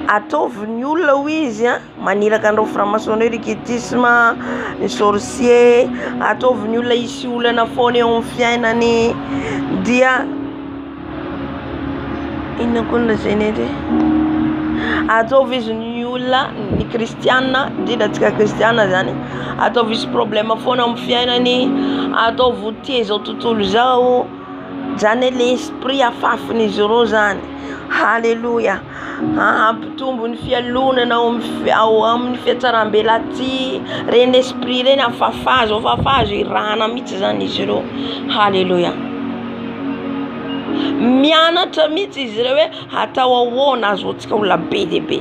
ataovy ny olona ho izy maniraka an'ireo franc-maçonnerie, rikitisme, ny sorcier, ataovy ny olona hisy olana foana eo amin'ny fiainany. Dia inona koa ny lazainy edy? Ataovy izy ny olona ny kristiana, dinantsika kristiana zany, ataovy izy problème foana amin'ny fiainany, ataovy ho tia zao tontolo zao, zany le esprit afafin'izy ireo zany. Halleluja. Ampitombo ny fialonana ao amin'ny fiatsaram-belaty, reny esprit reny afafazo irana mihitsy zany izy ireo. Halleluja. Mianatra mihitsy izy ireo hoe atao ahoana azoantsika olona be dia be.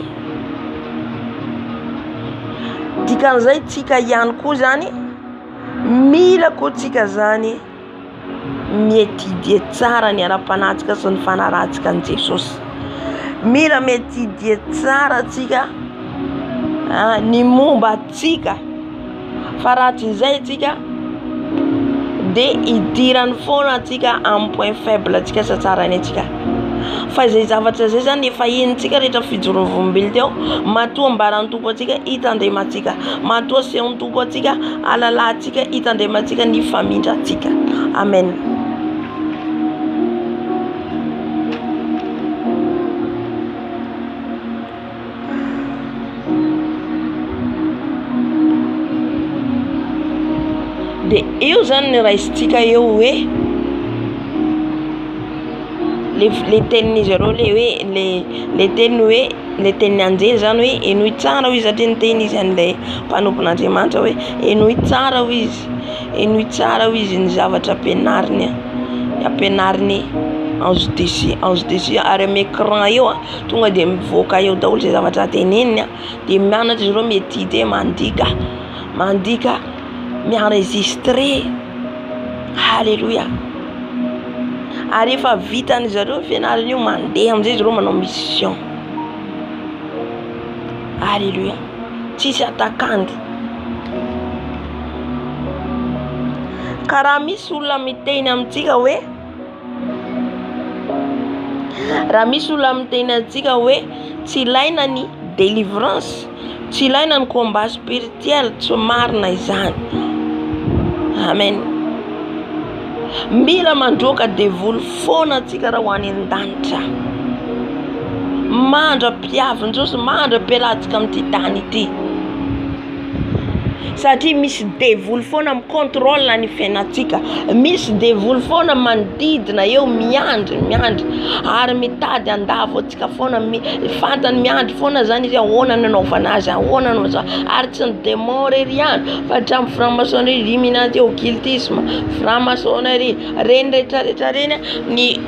Dikan'izay tsika ihany koa zany mila koa tsika zany mietidie tsara ny ara-panatsika sy ny fanaratsika an' Jesosy. Mila mietidie tsara tsika ny momba atsika, fa raha tsy izay tsika dia idirany foana atsika amin'ny point faible atsika sy tsarany atsika. Fa izay zavatra zay zany efa henitsika rehetra fijoroan'ny volombelona teo, matoa ambaran'ny Tompo atsika hitandemantsika, matoa sehon'ny Tompo atsika alalatsika hitandemantsika ny famindra atsika. Amen. Dia eo zany ny raisitsika eo hoe le tenin'izy ireo le teny hoe le teny anjely zany hoe enoy tsara ho izy satria ny teny izy an'ilay mpanompon'Andriamanitra hoe enoy tsara ho izy ny zavatra ampianariny ange dessus ary amin'ny écran eo tonga dia mivoaka eo daholo zay zavatra teneniny dia mianatra izy ireo mietide mandika mienregistre. Halleluja. Ary efa vitany zareo fianarana io mandeha amizay izy ireo manao mission. Halleluja. Tsisy atakandro. Ka raha misy olona miteny amintsika hoe tsy ilaina ny délivrance, tsy ilaina ny combat spirituel, tsy marina izany. Amen. mila mandroaka devoly foana atsika raha ho any an-danitra, mandra mpiaviny josy mandra mpialatsika amin'ity tany ity, satria misy devoly foana mikontrôle ny fiainatsika, misy devoly foana manodidina eo miandry ary mitady andavo atsika foana, fantany miandry foana zany izy ahoana nanaovana azy, ahoana no ary tsy ny démon rery ihany fa hatramin'ny franc-maçonnerie, illuminati, occultisme, franc-maçonnerie, reny rehetrarehetra reny ny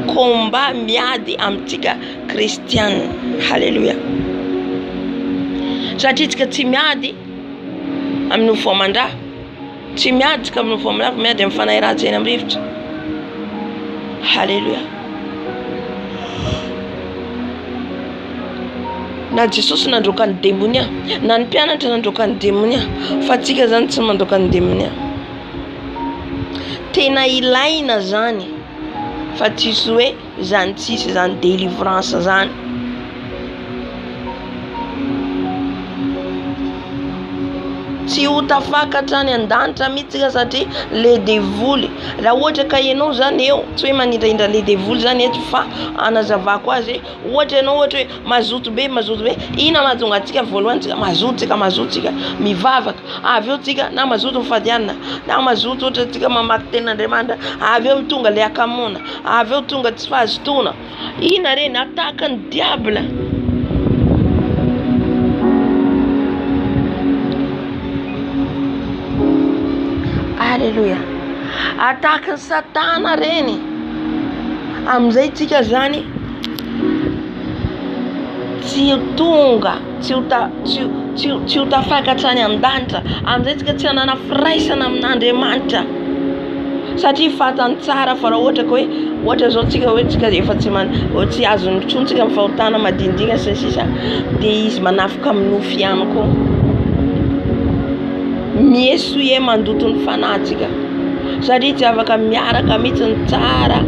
combat miady amintsika kristianina. Halleluja. Satria tsika tsy miady amin'ny voamandraha, tsy miady tsika amin'ny voamandraha fa miady amin'ny fanahy ratsy eny amin'ny rivotra. Halleluja. Na Jesosy nandroaka ny demonia, na ny mpianatra nandroaka ny demonia, fa tsika zany tsy mandroaka ny demonia. Tena ilaina zany, fa tsisy hoe zany tsisy zany délivrance zany. Tsy ho tafakatra any an-danitra mihitsy satria le devoly, raha ohatra ka ianao zany eo, tsy hoe manindraindra le devoly zany eto fa anazavako azy, ohatra ianao ohatra hoe mazoto be, ina mahatonga antsika voalohany tsika mazoto mivavaka, avy eo tsika na mazoto mifadianina, na mazoto ohatra tsika mamaky tenin'Andriamanitra, avy eo tonga le akamona, avy eo tonga tsy fahazotona. Ina reny ataka ny diable. Halleluja. Ataka ny satana reny. Amin'izay tsika zany tsy ho tafakatra any an-danitra, amin'izay tsika tsy hanana firaisana amin'Andriamanitra, satria fatany tsara fa raha ohatra ka hoe ohatra zao tsika hoe tsika efa tsy azony intsony tsika amin'ny fahotana madinidinika sy sisa, dia izy manafika amin'ny nofy ihany koa. Miesoe mandoto ny fanahtsika, satria tsy afaka miaraka mihitsy ny tsara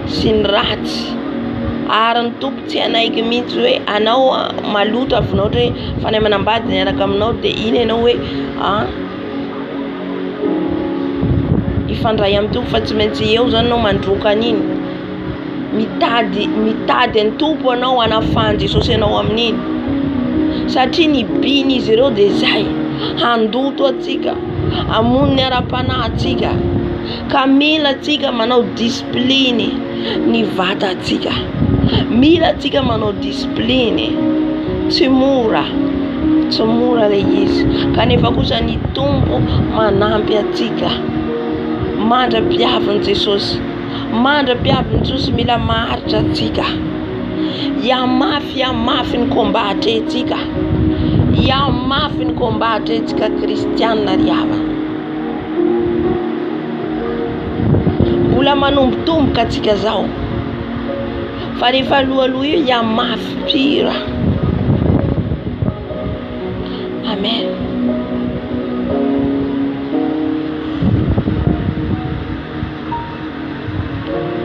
sy ny ratsy, ary ny tompo tsy anaiky mihitsy hoe anao maloto avinao ohatra hoe fanahy manambady niaraka aminao dia iny ianao hoe ifandray amin'ny tompo, fa tsy maintsy eo zany anao mandroaka an'iny, mitady ny tompo anao anafahan Jesosy anao amin'iny, satria ny biny izy ireo dia zay, handoto atsika, hamono ny ara-panahintsika, ka mila atsika manao disipline ny vatatsika, mila atsika manao disipline. Tsy mora le izy, kanefa kosa ny tompo manampy atsika. Mandra-piavin'i Jesosy, mila maharitra atsika, mafy ny kombatra atsika, mafy ny kombatra atsika kristianina riava. Mbola manombotomboka atsika zao, fa rehefa alohaloha io mafy pira. Amen.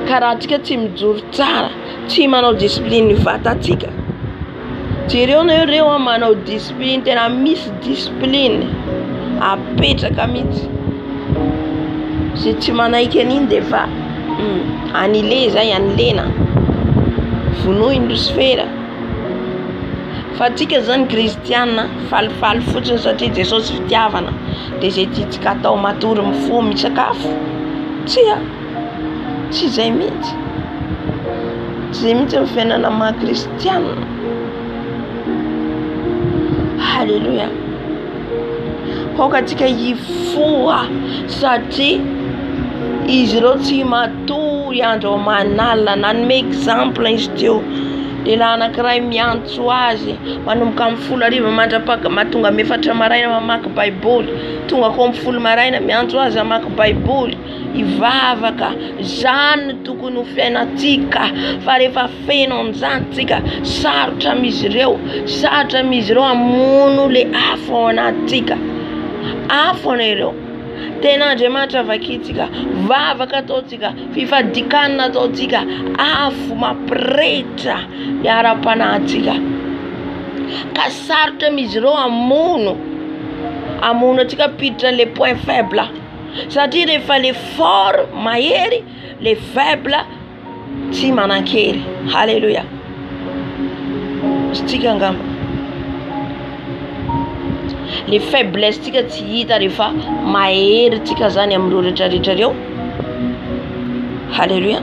Karaha atsika tsy mijoro tsara, tsy manao disipline ny vatatsika, jereo na ireo manao disipline, tena misy disipline apetraka mihitsy, ze tsy manaiky an'iny dia fa anile zay, anilena vonoiny Lucifera. Fa atsika zany kristianina falifaly fotsiny, satria Jesosy fitiavana, dia zay tiatsika atao matory mifoha misakafo, tsy zay mihitsy, ny fiainana maha kristianina. Halleluja. Hoka atsika hifoha, satria izy ireo tsy matory andro manalina. Nanome exemple izy teo, lehilahy anankiray miantso azy manomboka amin'ny 10 mandrapaka mahatonga amin'ny 4 maraina mamaky baiboly, tonga ko amin'ny 10 maraina miantso azy mamaky baiboly, ivavaka. Zany tokony ho fiainatsika, fa rehefa feno an'izany tsika, sarotra amin'izy ireo hamono le afo ao anatsika. Afo anareo, ten'Andriamanitra vakitsika, vavaka ataotsika, fifadikanina ataotsika, afo mampirehetra ny ara-panahintsika. Ka sarotra amin'izy ireo hamono atsika piditra le point faible, Satria rehefa le fort mahery, le faible tsy manan-kery. Halleluja. Stika ngamba. Le faiblesse tika tsy hita rehefa mahery tika zany amin'ireo rehetrarehetra reo. Halleluja.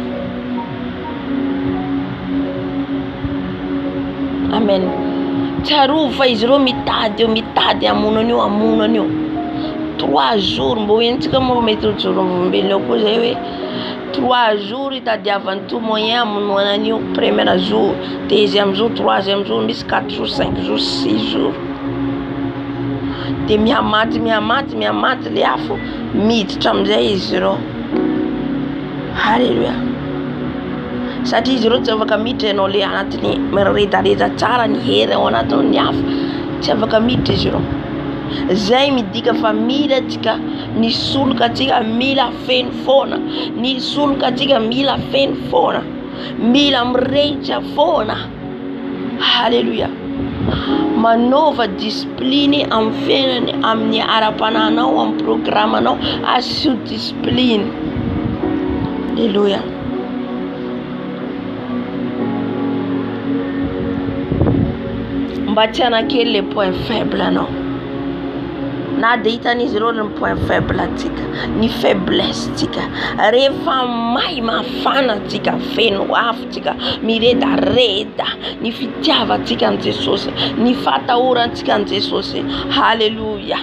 Amen. Tsarovy fa izy ireo mitady amonana io 3 jours mbo entsika moa mety Vavolombelona koa zay hoe 3 jours itadiavany tout moyen amonana an'io. Premier jour, deuxième jour, troisième jour, misy 4 jours, 5 jours, 6 jours. De miamaty le afo miditra amizay izy ireo. Halleluja. Satria izy ireo tsy afaka miditra ianao le anatiny miredareda tsara ny hery ao anatiny afo. Tsy afaka miditra izy ireo. Zay midika fa mila atsika nisoloka atsika mila feno foana. Nisoloka atsika mila feno foana. Mila mirehitra foana. Halleluja. Manova discipline amin'ny fiainany, amin'ny ara-pananao, amin'ny programanao, asio discipline. Halleluja. Mba tsy hanakely le point faible anao. Na de hitan'izy ireo ny point faible atsika, ny faiblesse tsika. Rehefa may mafana tsika, feno afo tsika, miredareda, ny fitiavatsika an Jesosy, ny fatahorantsika an Jesosy. Halleluja.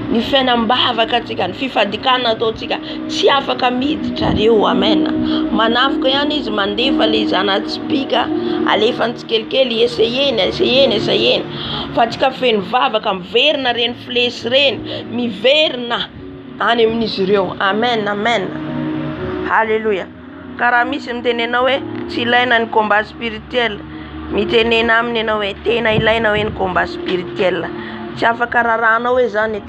Ny fiainam-bavaka tsika, ny fifadikana ataotsika tsy afaka miditra reo. Amen. Manafika ihany izy mandefa le zanatsipika, alefany tsikelikely, eseyeny. Fa tsika feno vavaka miverina reny flesy reny, miverina any amin'izy ireo. Amen. Halleluja. Karaha misy mitenena hoe tsy ilaina ny combat spirituel, mitenena aminy ianao hoe tena ilaina hoe ny combat spirituel. Tsy afaka rarahanao hoe zany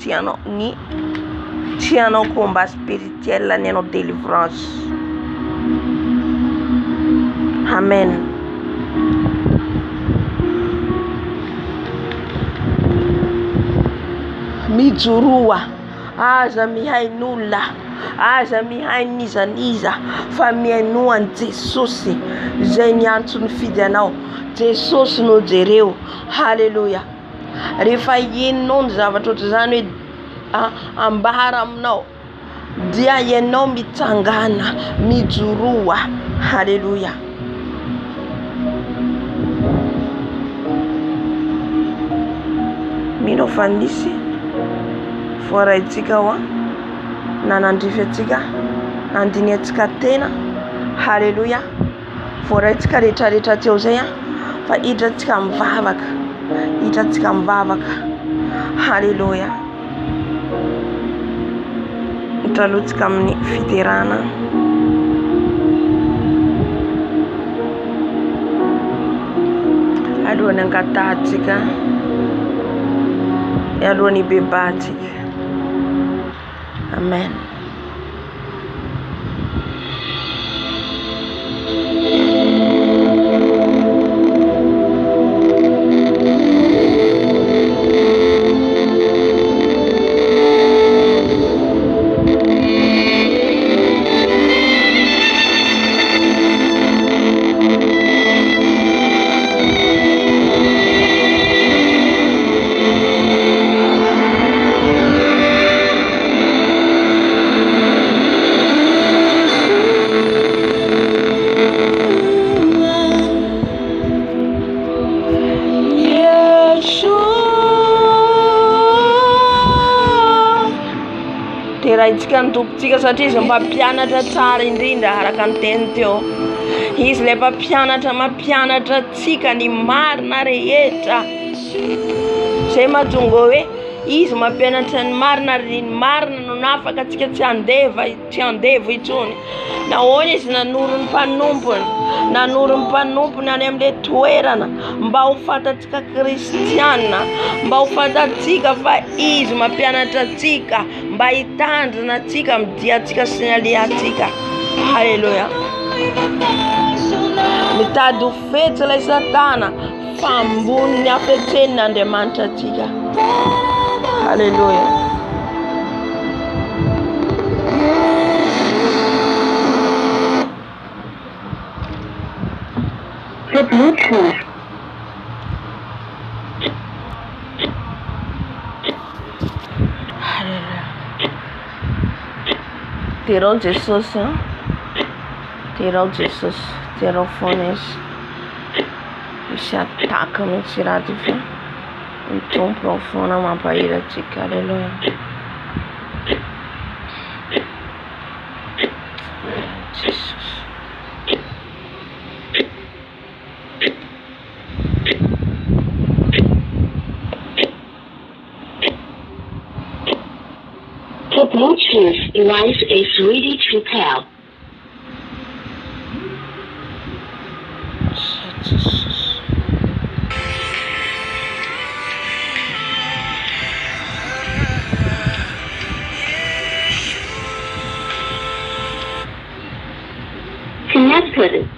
tianao combat spirituel, ny anao délivrance. Amen. Mijoroa, aza mihain'olona, aza mihain'izaniza, fa mihainoan Jesosy. Zay ny antony fidy anao. Jesosy no jereo. Halleluja. Rehefa ienao ny zavatra ohatr'izany hoe ambara aminao, dia ianao mitsangana, mijoroa. Halleluja. Mino fa nisy voaraitsika hoa, nanandrify atsika, nandiny atsika tena. Halleluja. Voaraitsika rehetrarehetra teo zay fa hidratsika mivavaka. Halleluja. Mitralotsika amin'ny fiterana. Alohan'ny angatatsika, alohan'ny bebatsika. Amen. Itsika ny tompontsika satria izy mpampianatra tsara indrindra araka ny teny teo. Izy le mampianatra tsika ny marina rehetra. Zay mahatonga hoe izy mampianatra ny marina, ny marina no nafaka tsika tsy andevo itsony. Nahoana izy nanoro ny mpanompony any amin'le toerana mba ho fatatsika kristiana, mba ho fatatsika fa izy mampianatra tsika, mba hitandrina atsika, midiatsika sy ny aliatsika. Halleluja. Mitady ho fetsy ilay Satana fa ambony ny hafetsen'Andriamanitra atsika. Halleluja. Bluetooth. Tirou Jesus, hein? Tirou Jesus, tirou o fone. E se ataca, me tirar de ver. Então, profunda, uma paira, tica, aleluia. Jesus. The Bluetooth device is ready to pair. Jesus. Connected.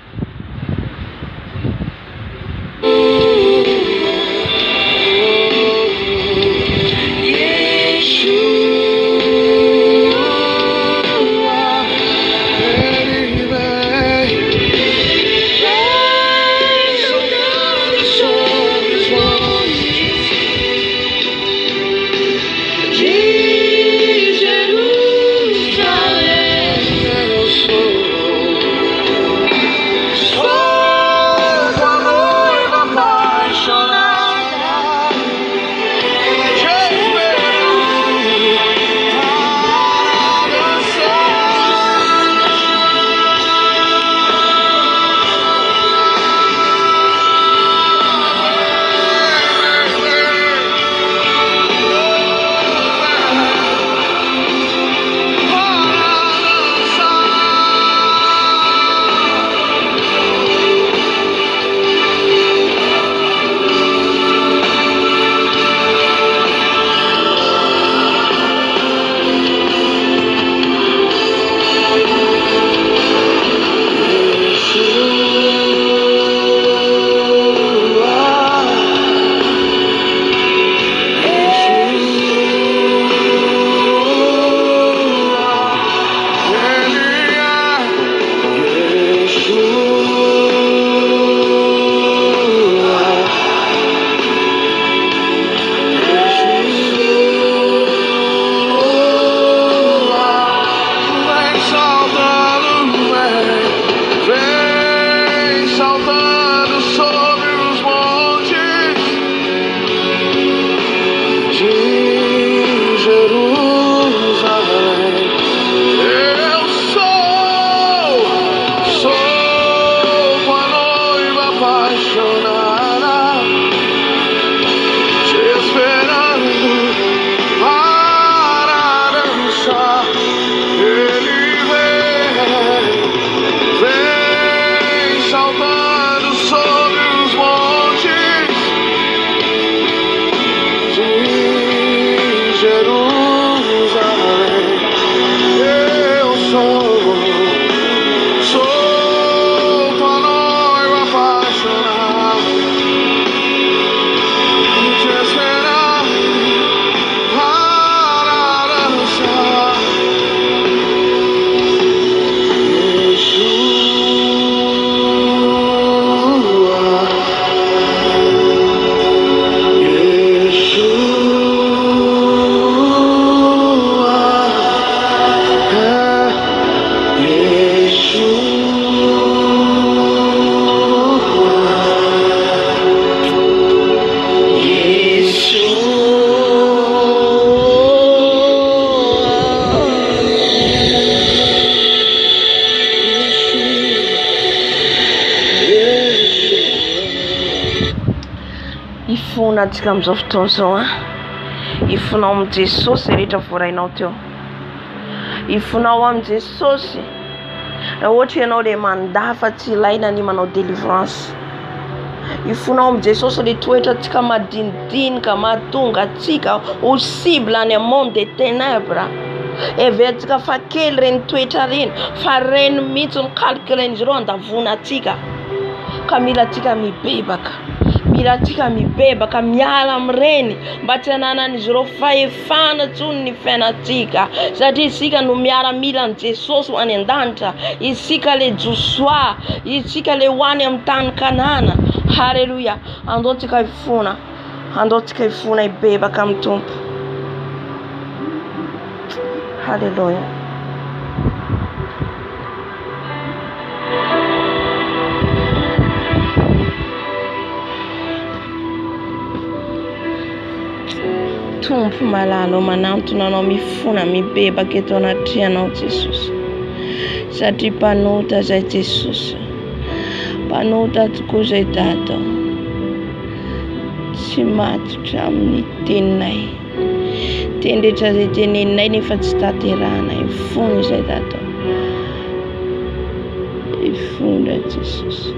Ifuna digamos ofutonzo ifuna Jesus rehetra voarainao teo ifonao am Jesus na ohatra ianao le mandafa tsy ilaina ny manao délivrance ifonao am Jesus le toetratsika madinidinika mahatonga atsika au cible any monde des ténèbres evertsika fa kely reny toetra reny fa reny mihitsy ny calcul izy ireo andavona atsika ka mila atsika mibebaka mila atsika mibebaka miala amin'ireny mba tsy hananan'izy ireo fahefana tsony ny fiainatsika satria isika no miaramila an' Jesosy ho any an-danitra, isika le Josoa, isika le ho any amin'ny tany Kanana. Halleluja. Andaontsika ifona ibebaka amin'ny Tompo. Halleluja. Tompo malalo manantona anao mifona mibebaka eto anatrianao Jesosy, satria mpanota zay Jesosy, mpanota tokoa zay Dada, tsy matotra amin'ny teninay, tendretra zay teneninay nefa tsy taterana. Ifony zay Dada, ifona Jesosy.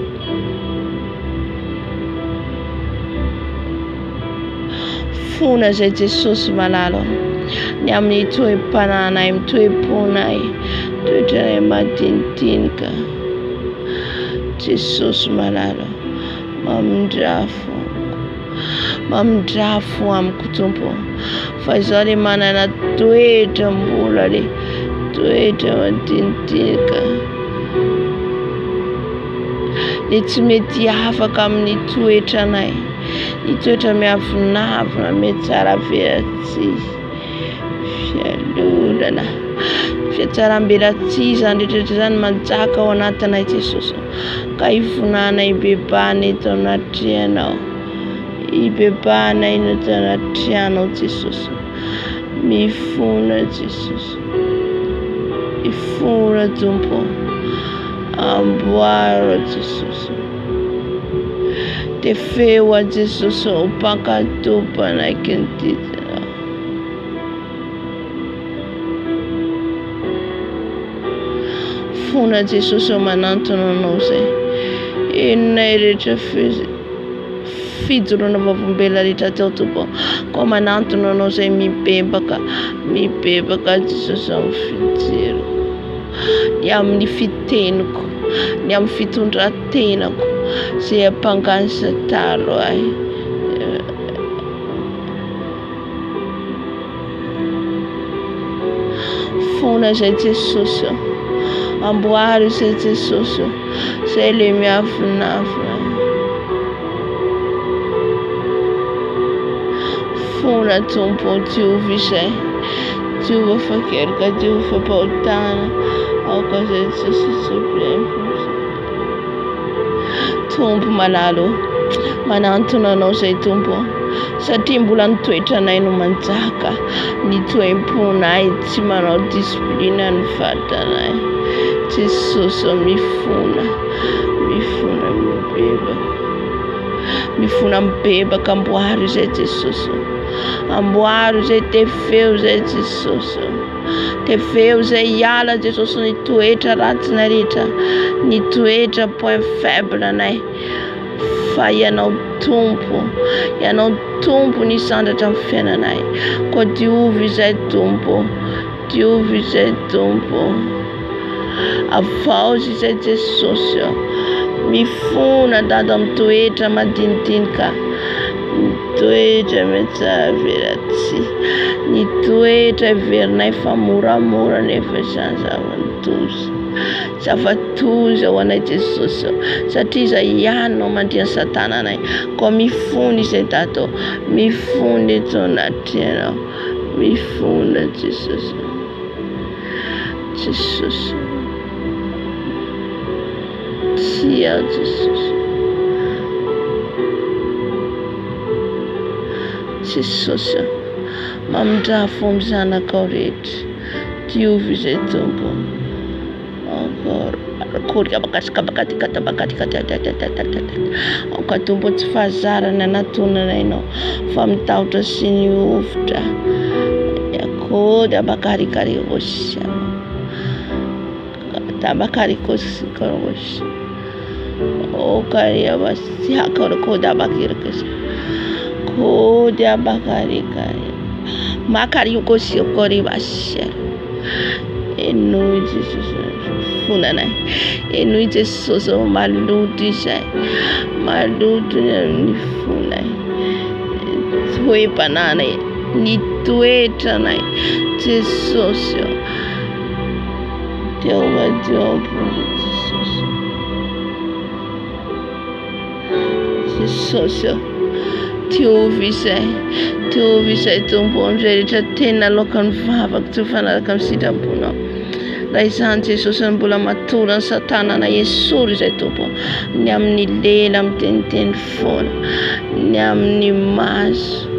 Fona zay Jesosy malalo ny amin'ny toe-pananay, amin'ny toe-ponay, toetranay madinidinika. Jesosy malalo, mamindrafo amiko Tompo, fa izaho le manana toetra mbola le toetra madinidinika, le tsy mety afaka amin'ny toetranay, ny toetra miavinavina mety tsara veratsy fialolana fiatsaram-belatsy zany rehetrarehetra zany manjaka ao anatinay Jesosy, ka ifonana ibebana eto anatrianao, ibebana eto anatrianao Jesosy. Mifona Jesosy, ifona Tompo, amboara Jesosy, te feo a Jesosy ho mpankatopanaiky ny titinao. Fona Jesosy manantona anao zay enonay rehetra fijoroana vavombela rehetra teo Tompo, ko manantona anao zay mibebaka Jesosy amin'ny fijeriko, ny amin'ny fiteniko, ny amin'ny fitondrantenako zay ampanganisa talo ahy. Fona zay Jesosy, amboary zay Jesosy, zay le miavinavina. Fona Tompo, diovy zay, diova fakerika, diova fampahotana aoka zay Jesosy supreme. Tompo malalo, manantona anao zay Tompo, satria mbola ny toetranay no manjaka, ny toe-ponay tsy manao disiplinina ny vatanay. Jesosy mifona mibebaka, amboary zay Jesosy, amboary zay te feo zay Jesosy, te feo zay hiala Jesosy ny toetra ratsinay rehetra, ny toetra point faible nay, fa ianao Tompo ny sandratra amin'ny fiainanay, ko diovy zay Tompo, diovy zay Tompo, avaozy zay Jesosy, mifona Dada amin'ny toetra madinidinika, ny toetra metsara veratsy, ny toetra iverinay fa moramora nefa zavatozy ho anay Jesosy, satria zay ihany no mandriany satananay, ko mifony zay Dada, mifony eto anatrianao, mifona Jesosy, Jesosy, tia Jesosy, Jesosy, mamindrafo amin'ny zanakao rehetra, diovy zay Tompo. Ka Tompo tsy fahazarana anatonana ianao, fa mitahotra sy ny ovitra. Yakody abakarikaryosy, tabakarikosy, okaria basiaka kody abakirikosy, kody abakarikary, makarikosy okori basiaka. Eno Jesosy. funa nai. E nui Jesus maluti sai. Maluti ni funa. Tue panana ni tueta nai. Jesus. Jehovah Jesus. Tiovisai tompony rehetra tena lokany vavaka tsy fanaraka amin'ny sitraponao. Raha izany Jesosy mbola matora ny satanana esory izay tompo, ny amin'ny lela amin'ny teniteny foana, ny amin'ny maso.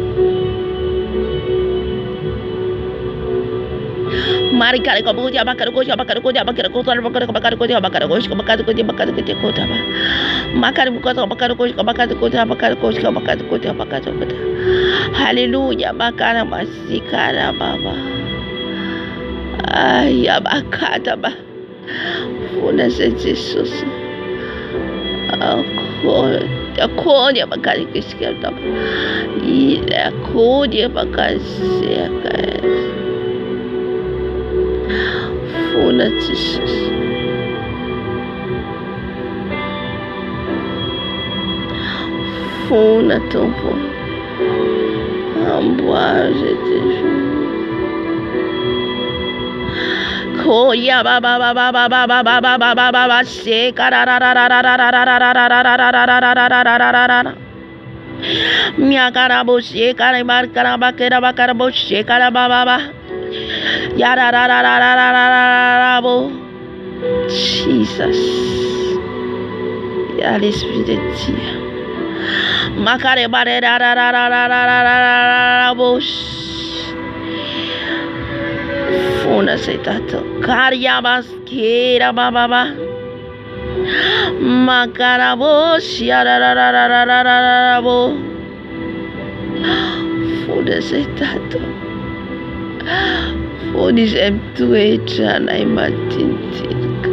Marikare ko buja bakar ko hallelujah bakara masikara baba ay abakata ba funa se Jesus akonya bakari kisikata ile akonya bakasiaka funa Jesus funa tompo amboise koya baba se miakara boshe kara markara bakera bakara boshe kara baba yarararararararabo Jesus ya l'esprit de Dieu makare barararararararabo funa setato karyabas kera baba makarabos yararararararabo funa setato funa semtuetra na imatintirka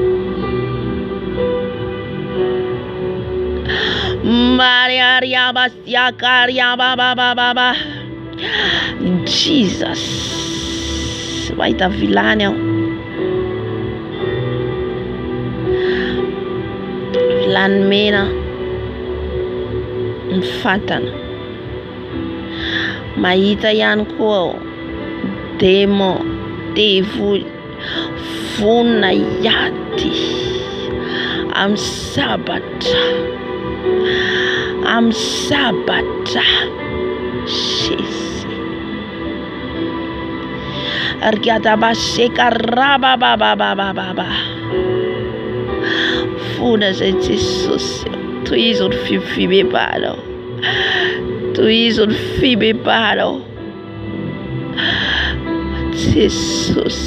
Maria riabas yakaria baba Jesus mahita vilany aho vilany mena mifantana mahita ihany koa demo devoly vona yaty am sabatra Jesus argata baseka raba baba funa se Jesus tu izon fibe palo Jesus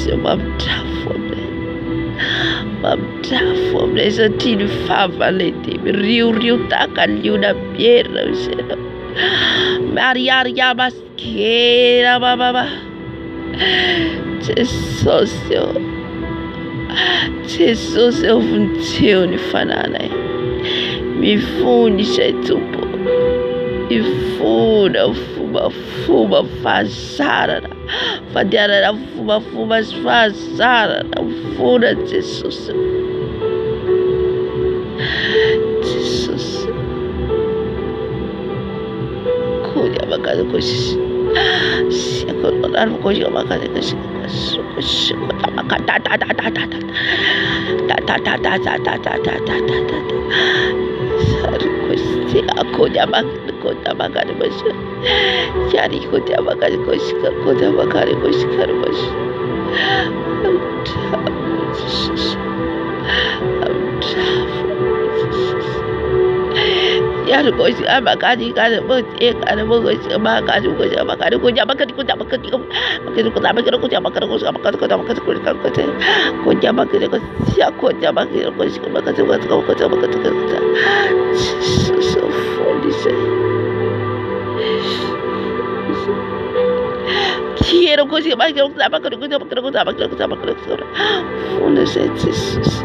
mamtafomle sa tiny favalety riu taka liuna pierna useno Maria baskera baba Jesus ovuntseo ny fananay mifundisha tumpo ifuna fuma fazarana fadiarana fuma fazarana funa Jesus kuja bakada koshi siko ndarmo koshi bakada koshi Koda bakari başı, yani koda bakari koşkar, koda bakari koşkar başı. Yani koşkar bakari kare bot ek kare bot bakari koşkar bakari koda bakari koda bakari quiero coisa mais que eu tava com funda Jesus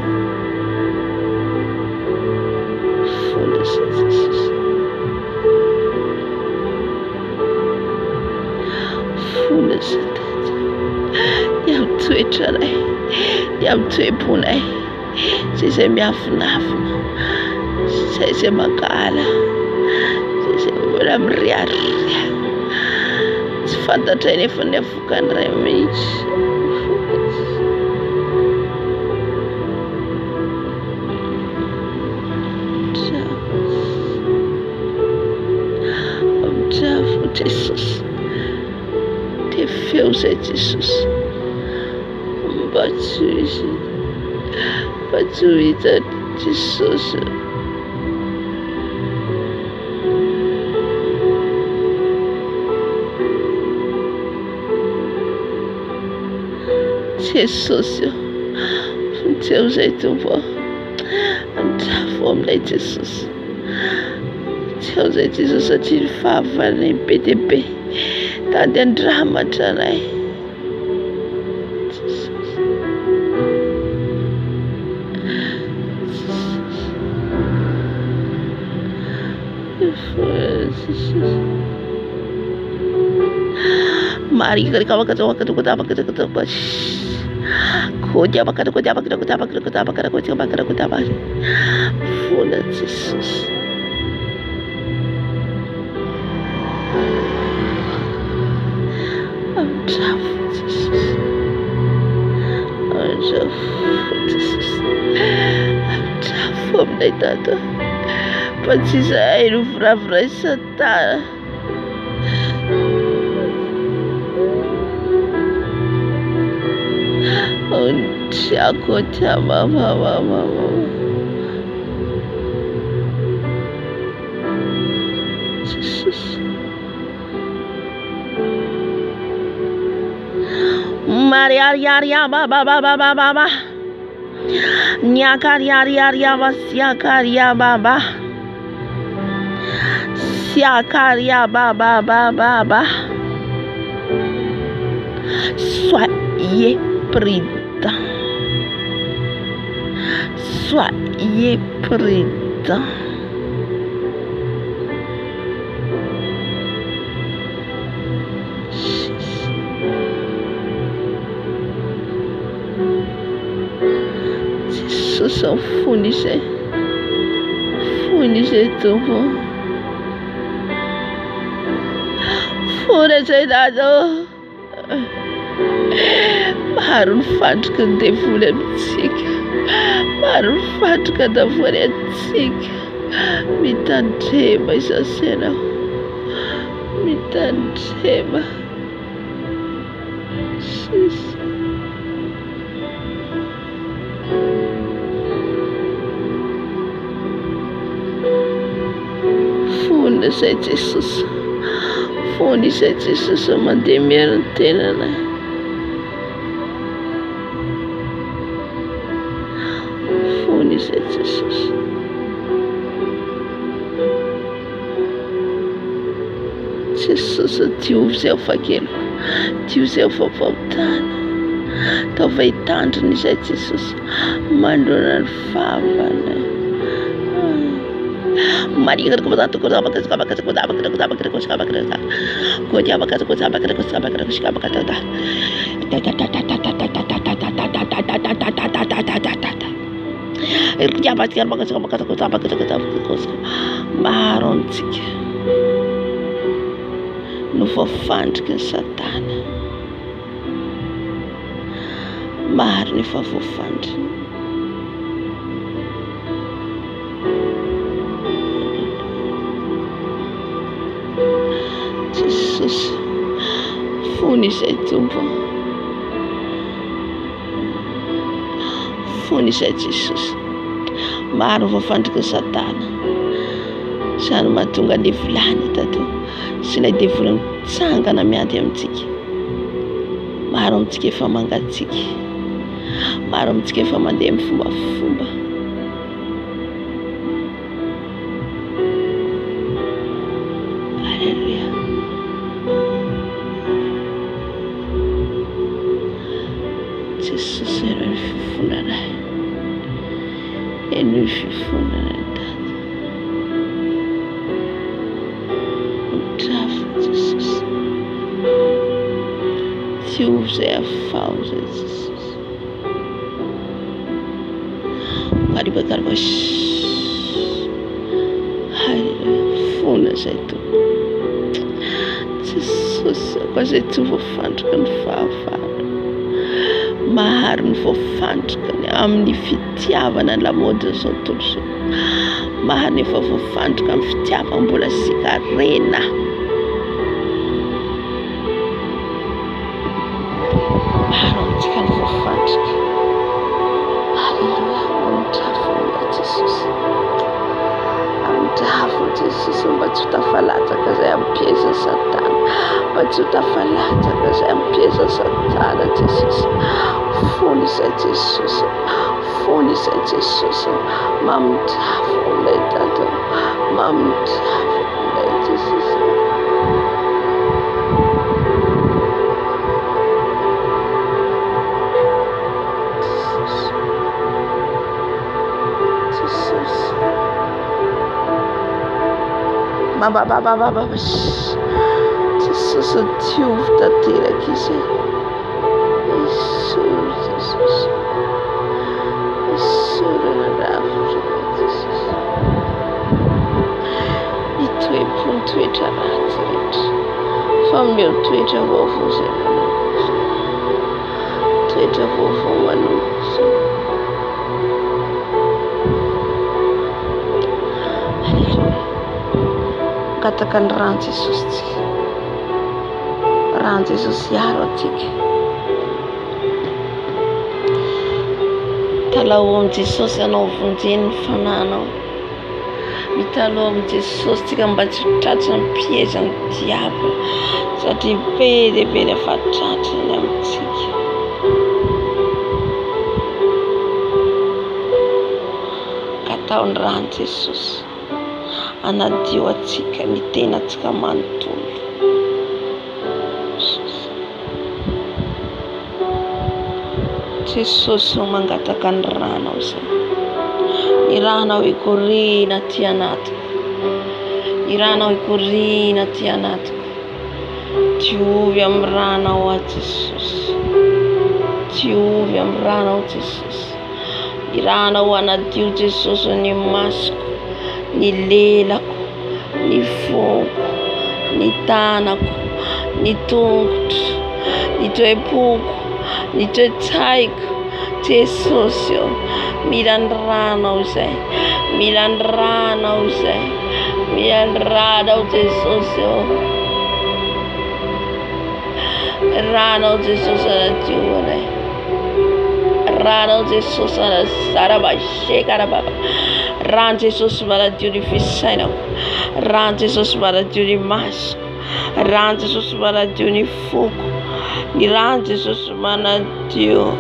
yam tue punai Sese miafunafuna. Sese makala. Sese mriaria. Sifanta nefukan remich. Jesus, te feels it, Jesus. But to it, Jesus. Jesus, tells it over and from the Jesus. Tells it Jesus that you favor and PTP that then drama tonight. Mari kita Maria baba Nyakaria Siakaria baba Siakaria baba Soyez prudents. Jesus, fournissez tout. Fournissez d'ado. Harun fatka defule mtsika. Harun fatka defule mtsika. Mitantema isasena. Mitantema. Jesus. Fournissez Jesus. Fournissez Jesus. Mandemir tenana. Jesus. Jesus, tu zelf aquilo. Tu zelf voltando. Talvez tanto nisso, Jesus. Mandando fava, né? Maria, que você está cuidando, que você está Marontic no fofante que Satana Mar ne fofante Jesus Fournissez tout Fournissez Jesus Mar no fofante que Satana Sano matunga devulany tato sy ilay devulany tsangana miady amintsika maro amintsika efa mangatsika maro amintsika efa mandeha amin'ny fombafomba Alleluia Jesus eno ny fifonanay eno ny fifonanay Use a fausa Jesus. Haleluya. Fona izay tompoko. Jesosy koa izay tsy voafandrika ny fahavalo. Mahary ny voafandrikany amin'ny fitiavana ny lamaody izao tontolo izao. Mahary ny efa voafandrika amin'ny fitiavana mbola sikarena. Mahary amintsika ny voafandrika. Haleluya. Amin'drafona Jesosy. Amin'drafona Jesosy mba tsy ho tafalatsaka izay ampiezan'ny Satana. Mba tsy ho tafalatsaka izay ampiezan'ny Satana Jesosy. Fony izay Jesosy. Fony izay Jesosy. Mamindrafona ilay Tata. Mamindrafona ilay Jesosy. Jesosy diovy tanteraka izy. Jesosy. Itoepo ny toetra ratsy rehetra. Fa omeo toetra vaovao izay manomboka. Toetra vaovao manomboka. Kataka ny rano Jesosy tsika. Rano Jesosy hiaro atsika. Talao amin'i Jesosy anao vonjeny ny fananao. Mitalo amin'i Jesosy tsika mba tsy tratrina ny piezan'ny diable satria be dia be ny efa tratriny amintsika. Katao ny rano Jesosy. Anadio atsika ny tenatsika manontolo. Jesosy mangataka ny rano izay. Ny rano hikorina aty anatiko. Ny rano hikorina aty anatiko. Diovy amin'ny rano ao Jesosy. Diovy amin'ny rano ao Jesosy. Ny rano ao anadio Jesosy ny masoko. Ny lelako, ny foko, ny tanako, ny tongotro, ny toe-poko, ny toe-tsaiko. Jesosy eo, mila ny rano ao izay. Mila ny rano ao izay. Mila ny rano ao Jesosy eo. Rano ao Jesosy anadioanay. Rano ao Jesosy anasarabashekarababa. Rano Jesosy manadio ny fisainako. Rano Jesosy manadio ny masoko. Rano Jesosy manadio ny foko. Ny rano Jesosy manadio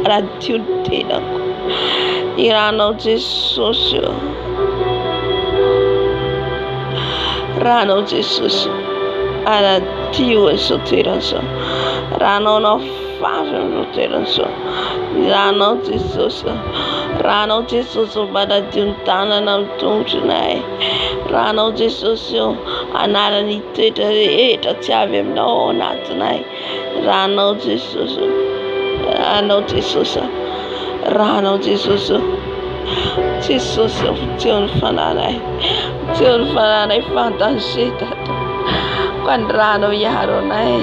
ny tenako. Ny rano ao Jesosy. Rano ao Jesosy anadio izao toerana izao. Rano ao favy amin'izao toerana izao. Ny rano ao Jesosy. Rano ao Jesosy manadio ny tanana amin'ny tongotronay. Rano ao Jesosy anala ny toetra rehetra tsy avy aminao ao anatinay. Rano ao Jesosy. Rano ao Jesosy. Rano ao Jesosy. Jesosy fitseo ny fananay. Fitseo ny fananay fantanjeta. Ka ny rano hiaro anay.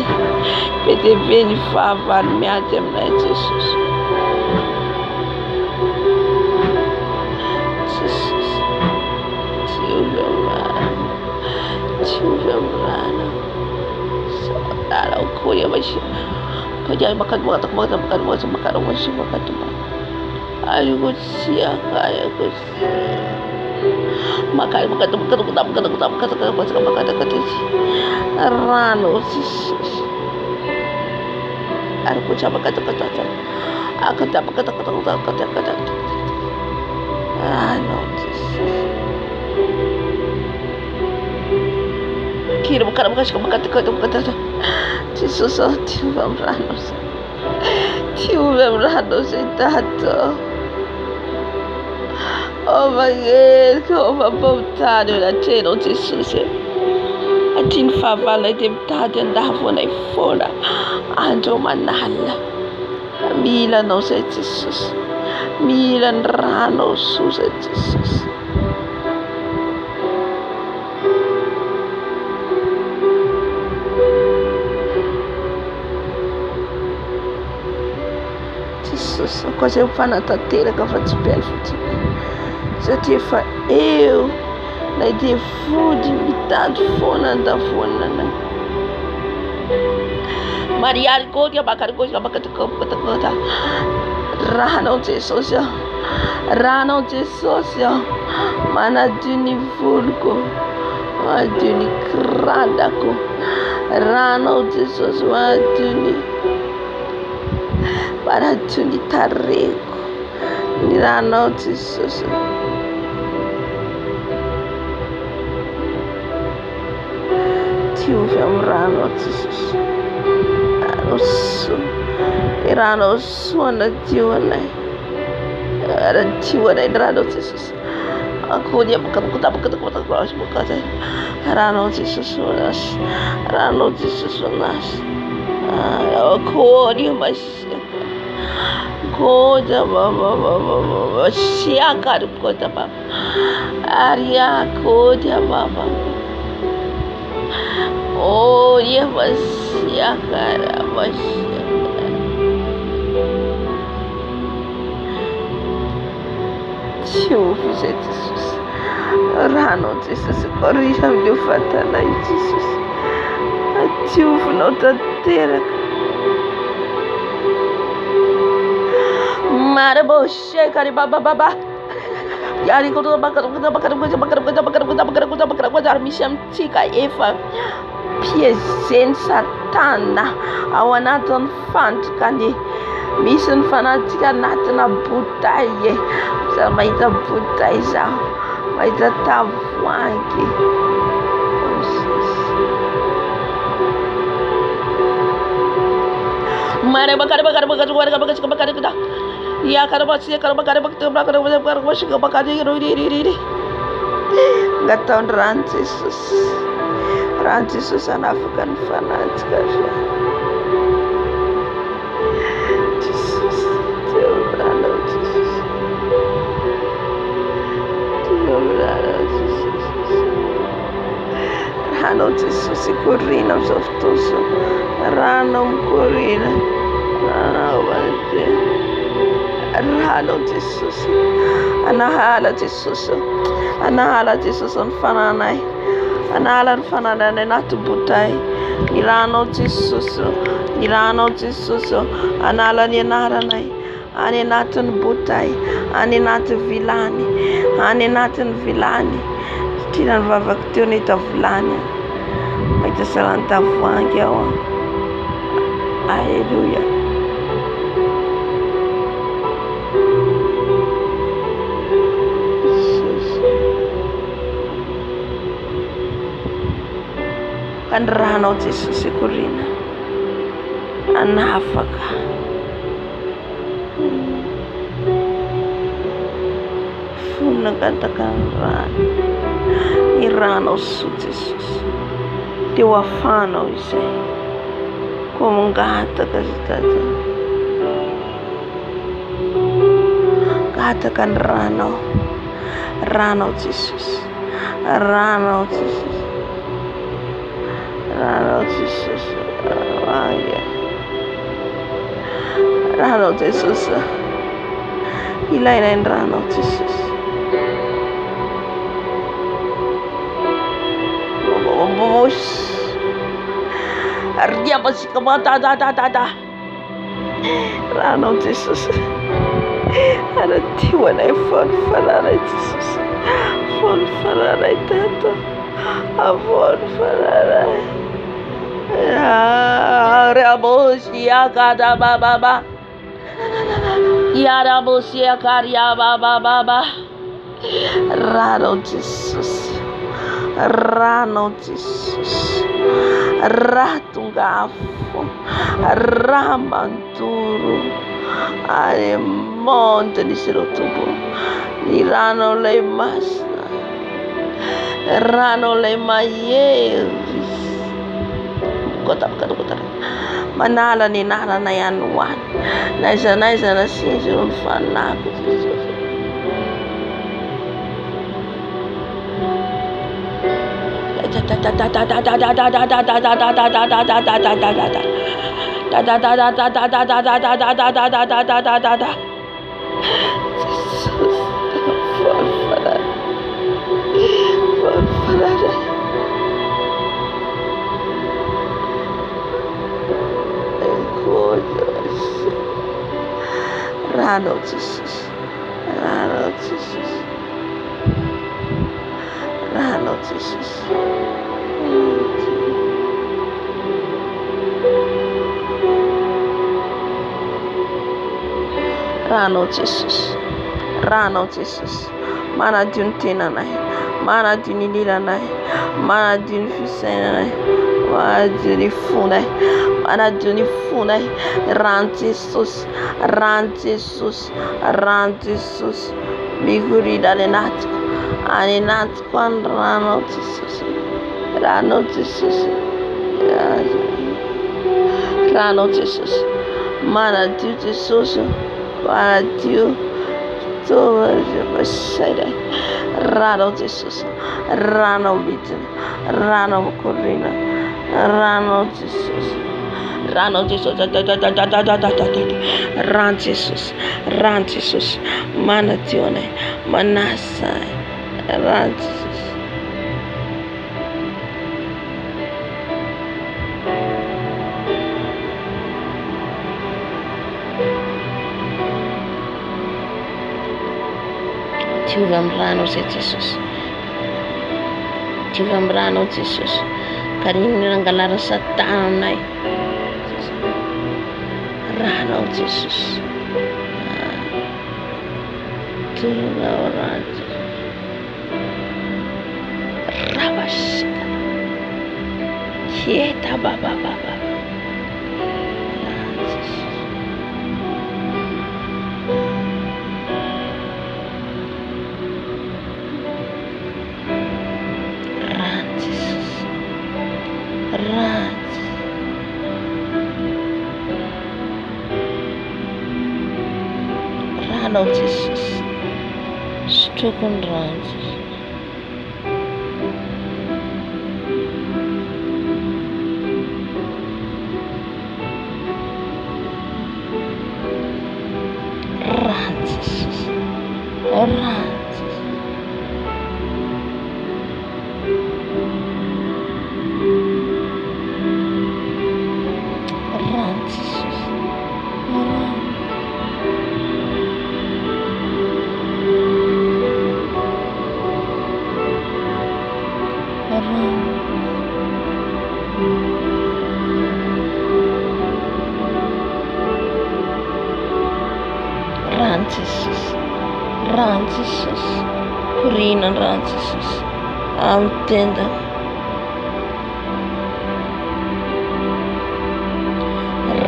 Be dia be ny fahavalo miady aminay Jesosy. Diovy amin'ny rano. Saudara ukuya maisha. Kaya makan ayo kusia kaya kusia. Makan rano Jessus. Aku coba kata-kata. Aku dapat kata-kata. Rano Jessus. Kira bukan kata-kata. Jessus tiup rano. Tiup rano sentato. Oh my God, come voltare la cielo Jessus. Atin favala de mitady andavona foana andro manala. Mila anao zay Jessus. Milan rano Susa Jesus. Jesus, coisa eu falo na tateira que eu vou te pedir. Já te fa eu na de food mitad fona da fona na. Maria Godia bakar goja bakar kota. Rano Jesus. Rano Jesus. Mana duni vulgo. Maduni kradako. Rano Jesus maduni. Para duni tareko. Rano Jesus. Tiu rano Jesus. Irano suona tiwana ada tiwana irano Jesus aku dia bukan cross bukan Rano Jesus nas Rano Jesus nas aku dia masih koda baba siaka koda baba Arya koda baba oh dia masih akar masih Tio Jesus Rano Jesus corrija meu fatana Jesus Tio não tá terra Marabo shekari baba Yari kudu bakar misham tika Eva Piezen satana awanaton fant kandi mission fanatika natna butaye sa maita butai sa maita tavwangi mare bakar kita ya karabasi gaton Rancis an African fanatic Jesus Rano Jesus corrina softoso Rano corrina Rano Jesus Anahala Jesus on fananai Analar fanana natu butai Irano Jesus Anala ni naranai Ani natun butai Ani natu vilani Tinan vavaktioni ta vilani Maita salanta vangi awa Hallelujah Kan rano Jesus kurina anafaka funa katakan irano su Jesus te wafano ise como gata kan rano Jesus Rano Jesus Ilaina in Rano Jesus Ardia masih kemata Rano Jesus Ada tiwan ay fon falaray Jesus Fon falaray tato Avon falaray Rabosia kada baba Yarabosia karya baba Rano Jesus Ratungafo Ramanturu Ale Monde di Sirotubo Nirano le masna Rano le mayeris Manala ni nala na yan wan. Naisa na sinsun fanako Jesus. Rano Jesus. Rano Jesus. Mana dun tina nai. Mana dun lila nai. Mana dun fisena nai. Mana dun funai. Mana dun funai. Ran Jesus. Miguri dale natko. Ani natko an rano Jesus. Rano Jesus. Mana du Jesus. Mana du. Rano Jesus, Rano Beaton, Rano Corina, Rano Jesus, Ran Jesus, Manatione, Manasai, Ran Jesus. Tivambrano Jesus. Karini ngalara sa tanay. Rano Jesus. Tunawaran. Rabashika. Kieta baba. Rano Jesus. Stucken runs. Jesus, Purina ran Jesus, Amtenda,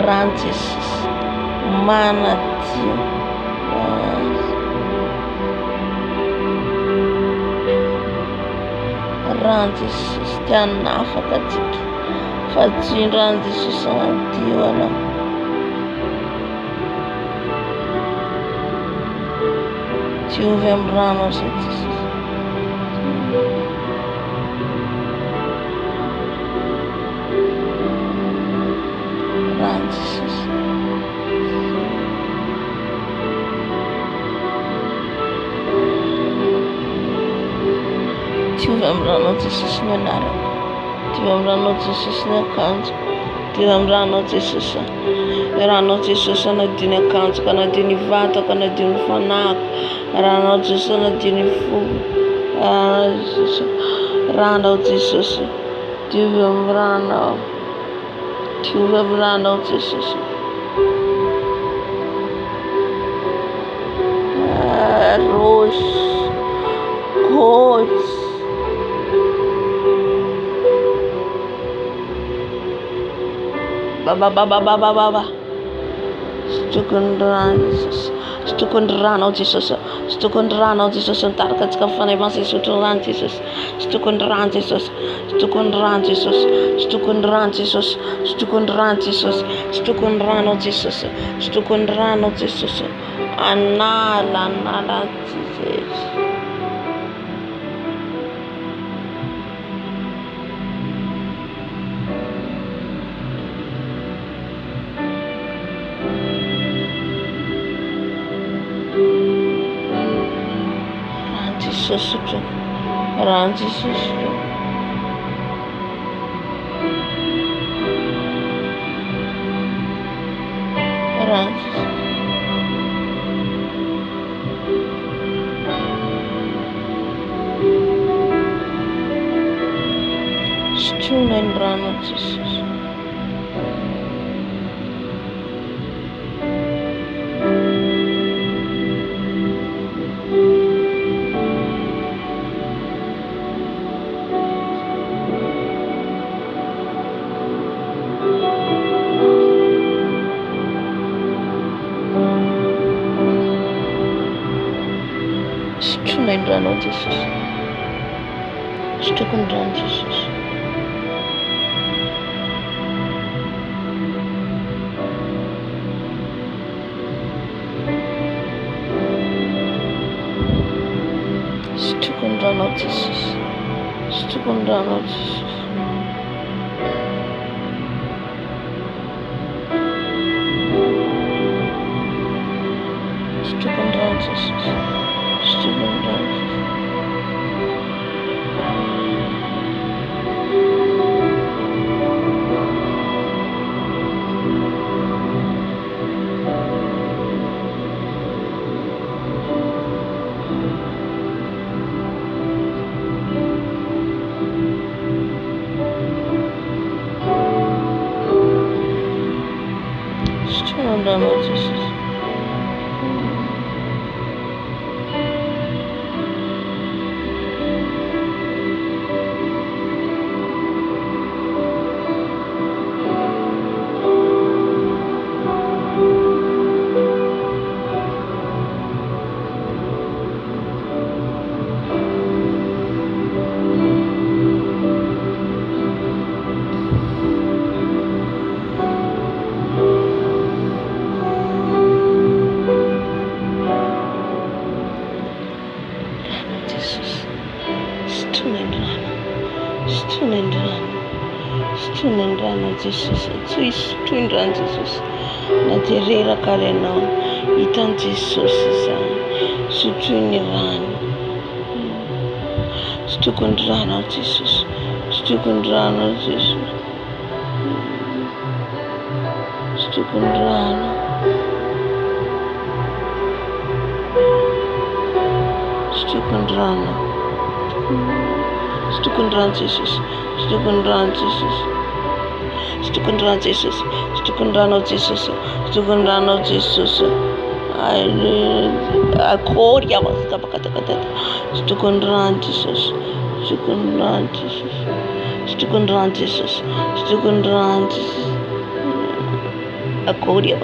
ran Jesus, Manatio, ran Jesus, Tiana Fakatiki, Fatin ran Jesus, Antiwana. Tivambrano Jesus. Ran Jesus. Tivambrano Jesus no nara. Tivambrano Jesus no canto. Tivambrano Jesus. Rano Jesus na dine canto, kana dine vata, kana dine fanaco. Rano Jesus na dine fugo. Rano Jesus. Tivambrano Jesus. Rose. Coach. Baba. Stucken Jesus. Stukundrano Jesus, Stukundrano Jesus, and Tarkatska Fanevasi Suturan Jesus, Stukundran Jesus, Stukundran Jesus, Stukundran Jesus, Stukundran Jesus, Stukundrano Jesus, Stukundrano Jesus, Anala Jesus. Jesus. Stukundran Jesus. Stukundran Jesus. Stukundran Jesus. Stukundran Jesus. Stukundran Jesus. Jesus, twin Jesus, na terera karena itan Jesus sa twiniran, stukundrano Jesus, stukundrano Jesus, stukundrano, stukundrano, stukundrano Jesus, stukundrano Jesus. Stukundrano Jesus, Stukundrano Jesus, Stukundrano Jesus. I call you, Stukundrano Jesus, Stukundrano Jesus, Stukundrano Jesus, Stukundrano Jesus. I call you,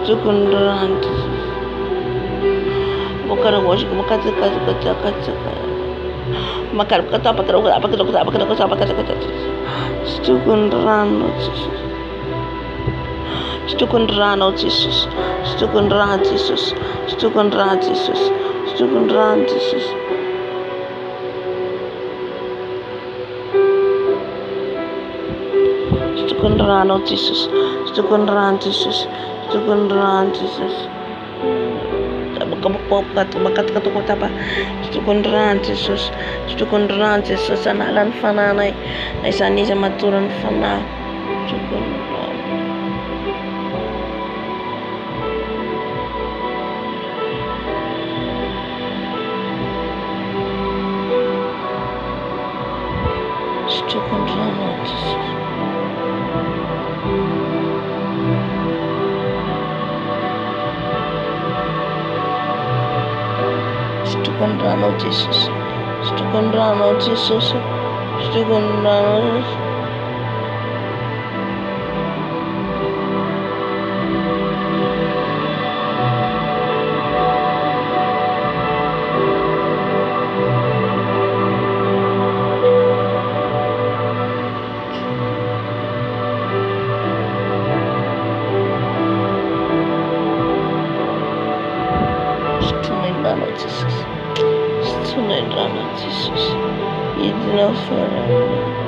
Stukundrano Jesus. Bokara wash, Makata. Stukundrano Jesus, Stukundrano Jesus, Stukundrano Jesus, Stukundrano Jesus, Stukundrano Jesus. Stukundrano Jesus, Stukundrano Jesus, Stukundrano Jesus. Stukundrano Jesus, Stukundrano Jesus, analan fananay, na isa ni sa maturan fana. Stukundrano Jesus. Stukundrano Jesus, Stukundrano Jesus, Stukundrano. Jesus. Idina farami.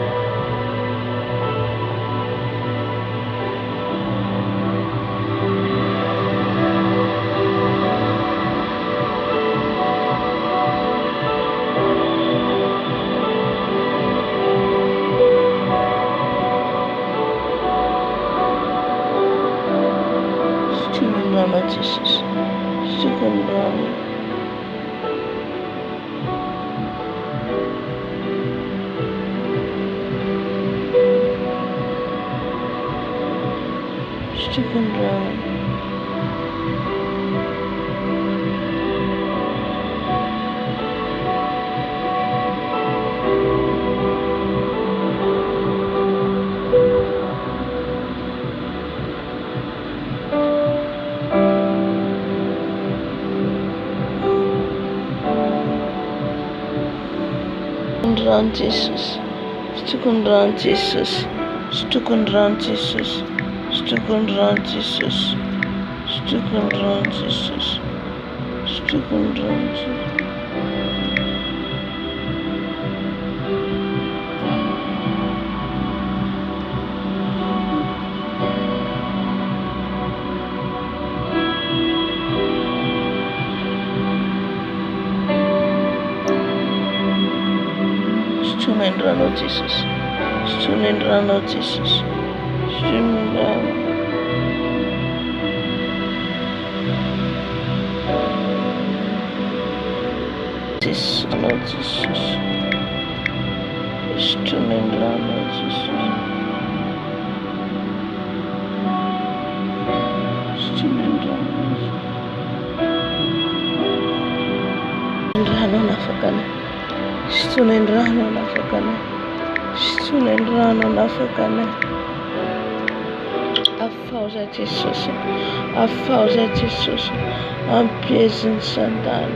Rama Jesus. Second Rama. Second Rama. Run Jesus, stuck on run Jesus, stuck on run Jesus, stuck on run Jesus, stuck on run Jesus, stuck on run Jesus. Student run of Jesus. Student run of Jesus. Student run. Jesus run of Jesus. Student run of Jesus. Student run of Jesus. Run on African. Student run on African. Student run on African. A fausa Jesus. A fausa Jesus. A blazing sandal.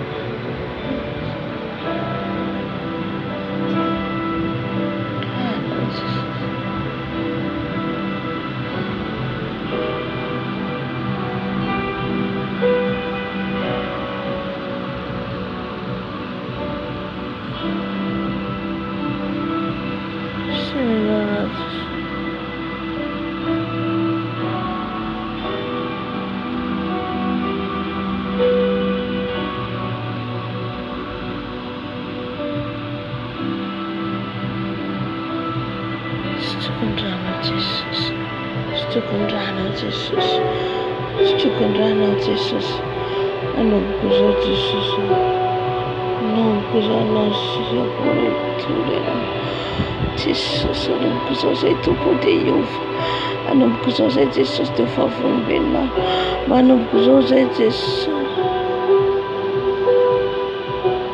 Jesus, I know because of Jesus. No, because I know Jesus, I know because I say to put the youth. I know because I say Jesus to Vavolombelona. I know because I say Jesus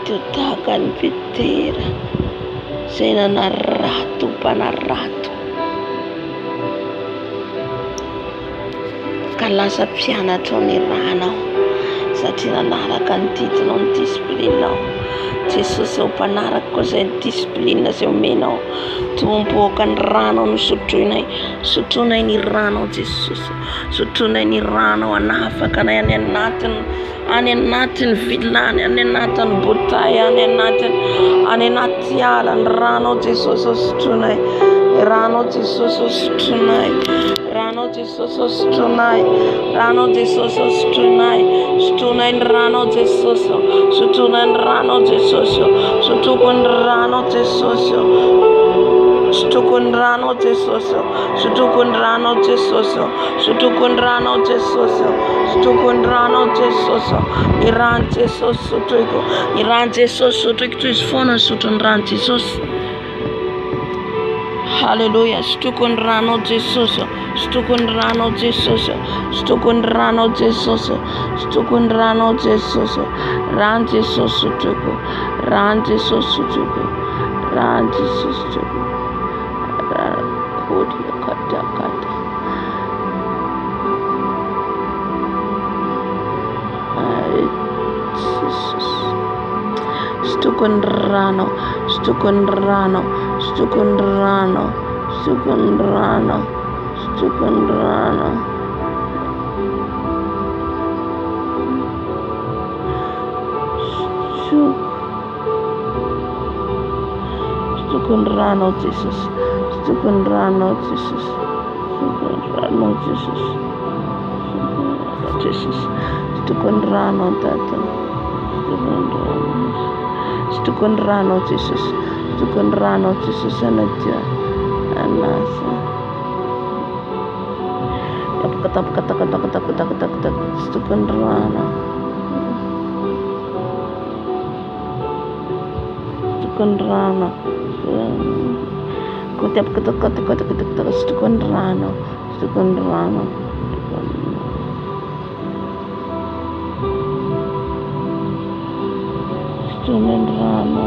to tagan pitera. Say na narrato panarato. Kalasa pianatra ny ranao satria nanaraka ny titinao ny disiplinao. Jesosy ao mpanaraka koa izay ny disiplinina izay omenao. Tomboaka ny ranao no sotroinay. Sotronay ny ranao Jesosy. Sotronay ny ranao anafaka nay any anatin'ny vilany, any anatin'ny botay, any anaty ala ny ranao Jesosy sotronay. Rano Jesosy sotronay. Rano Jesosy sotronay. Rano Jesosy sotronay. Sotronay ny rano Jesosy. Sotronay ny rano Jesosy. Sotoko ny rano Jesosy. Sotoko ny rano Jesosy. Sotoko ny rano Jesosy. Sotoko ny rano Jesosy. Sotoko ny rano Jesosy. Ny rano Jesosy sotroko. Ny rano Jesosy sotroko toy izy foana sotro ny rano Jesosy. Hallelujah. Stukun rano Jesus. Stukun rano Jesus. Stukun rano Jesus. Stukun rano Jesus. Ran Jesus sutuku. Ran Jesus sutuku. Ran Jesus sutuku. Kodi kata kata. Jesus. Stukun rano. Stukun rano. Stukun rano. Stukun rano. Stukun rano. Stukundrano, Jesus. Stukundrano, Jesus. Stukundrano, Jesus. Jesus. Stukundrano, Tata. Stukundrano, Jesus. Stukundrano, Jesus. Anadia. Anasa. Kata. Stukundrano. Stukundrano. Kutiap kata Stukundrano. Stukundrano. Stukundrano.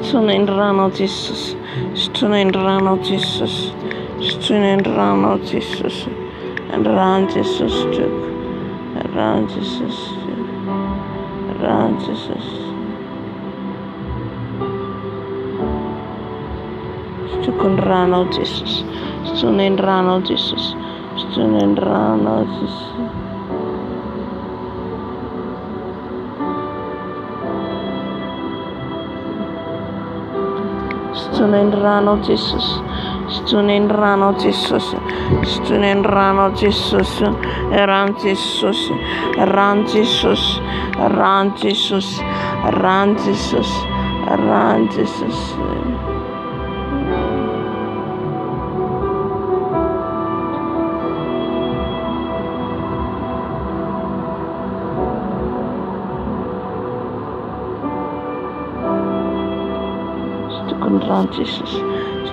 Stukundrano, Jesus. Stukundrano, Jesus. Stukundrano, Jesus. Around Jesus, around Jesus, around Jesus. Stukundrano, Jesus. Stukundrano, Jesus. Stukundrano, Jesus. Stukundrano, Jesus. Stukundrano, Jesus. Stukundrano, Jesus. Around Jesus, around Jesus, around Jesus, around Jesus, around Jesus. Stukundrano, Jesus.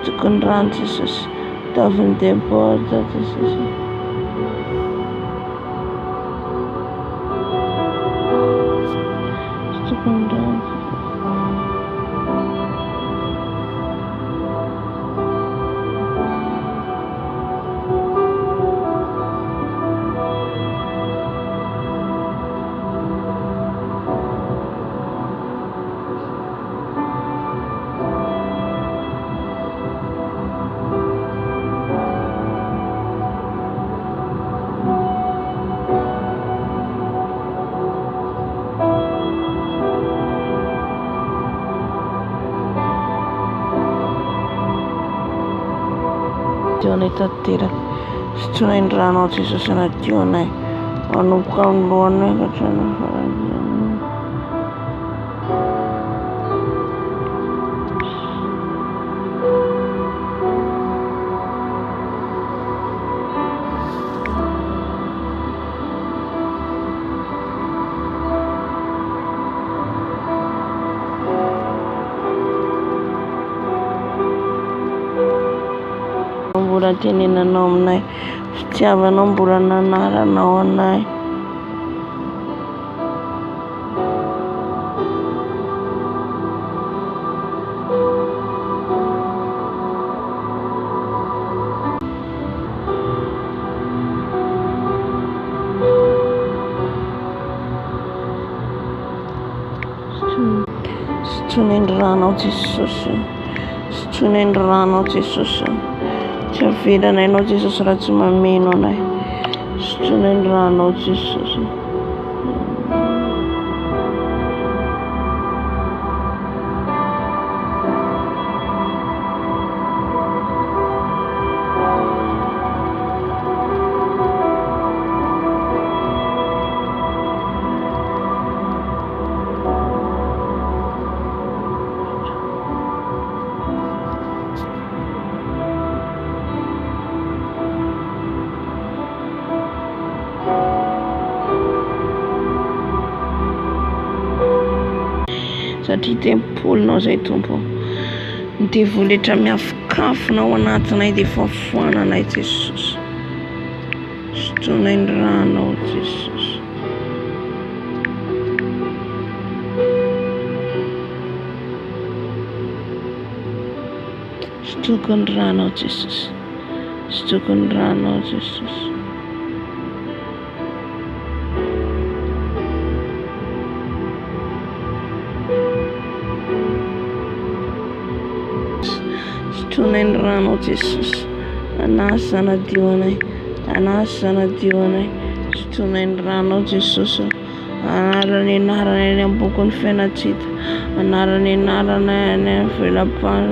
Stukundrano, Jesus. Davin de borda, Jesus. Stukundrano. Tatira. Stukundrano, Jesus. Nazione. Anukanduane kacana. Tini na nom nai tiava nom burana nara no nai Stukundrano, Jesus. Stukundrano, Jesus. Tia vida nai no Jesus ratsumamino nai. Stukundrano, Jesus. Satria tempolinao zay tompo. Dia voletra miafikafinao anatinay dia fafoananay Jesus. Stukundrano, Jesus. Stukundrano, Jesus. Stukundrano, Jesus. Stukundrano, Jesus. Anasa na Dione. Anasa na Dione. Tunaendrano Jesus. Anarany amin'ny bokon'ny fiainantsika. Anarany any velapana.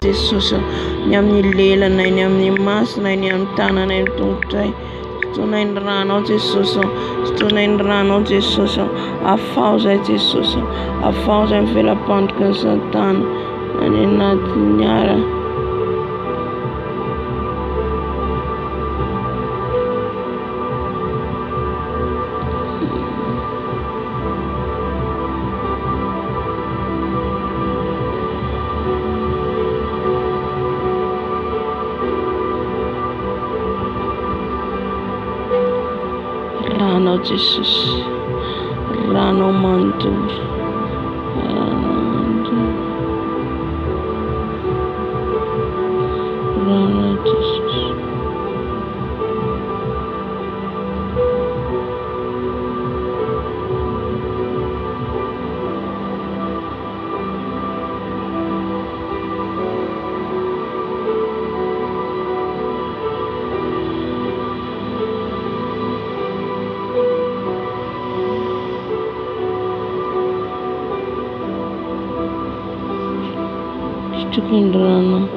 Jesus, ny amin'ny lelana, ny amin'ny masina, ny amin'ny tanana, ny tongotray. Tunaendranao Jesus, tunaendranao Jesus. Afao zay Jesus, afao zay mivelapandrika ny Satana any anatin'ny ara. Rano Jesus, rano mandur, rano Jesus. Rano.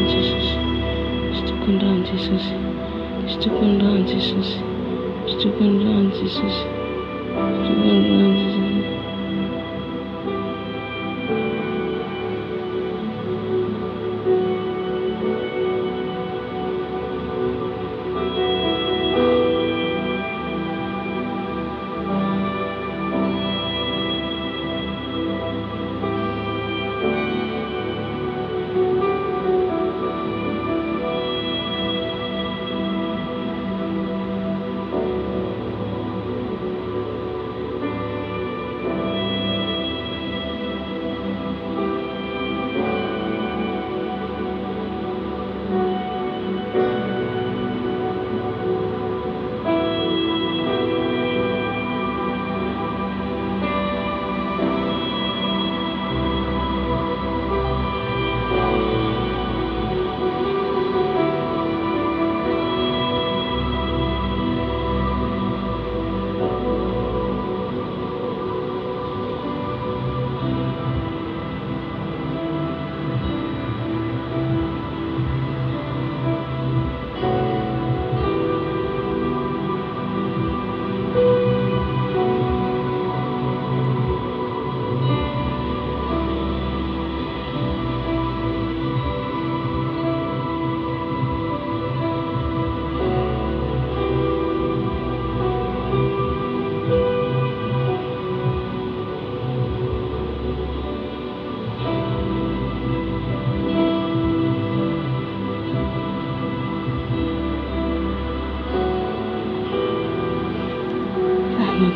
Jesus. Stukendraan Jesus. Stukendraan Jesus. Stukendraan Jesus.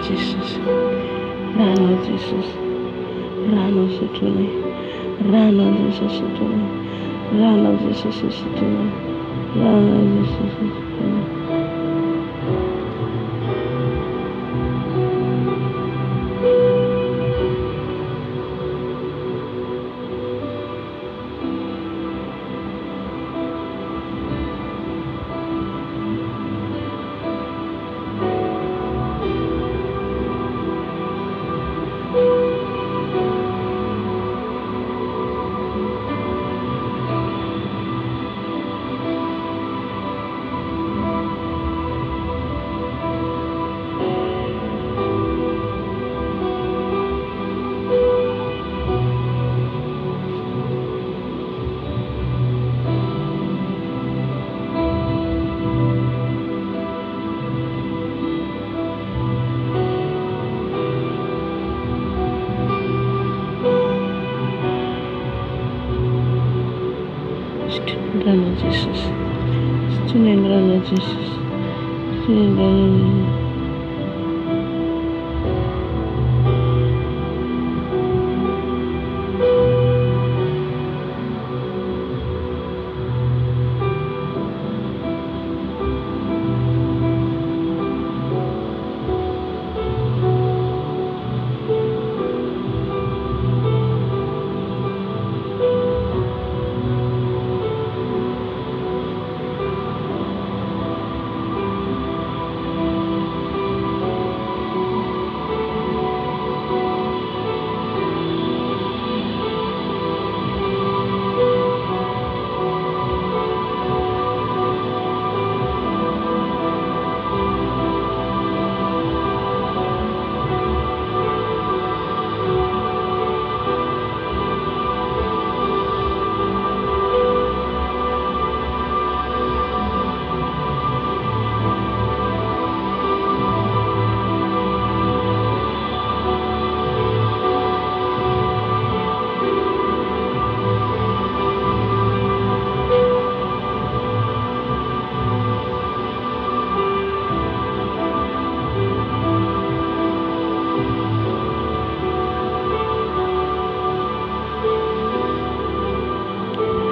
Jesus. Rano Jesus. Rano Sutune. Rano Jesus Sutune. Rano Jesus Sutune. Rano Jesus Sutune. Rano Jesus. Sutune Rano Jesus. Sutune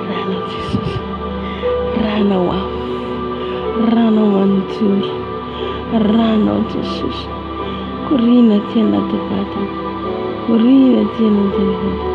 Rano Jesus. Rano waf. Rano mantur. Rano Jesus. Kurina tiena tefata. Kurina tiena tefata.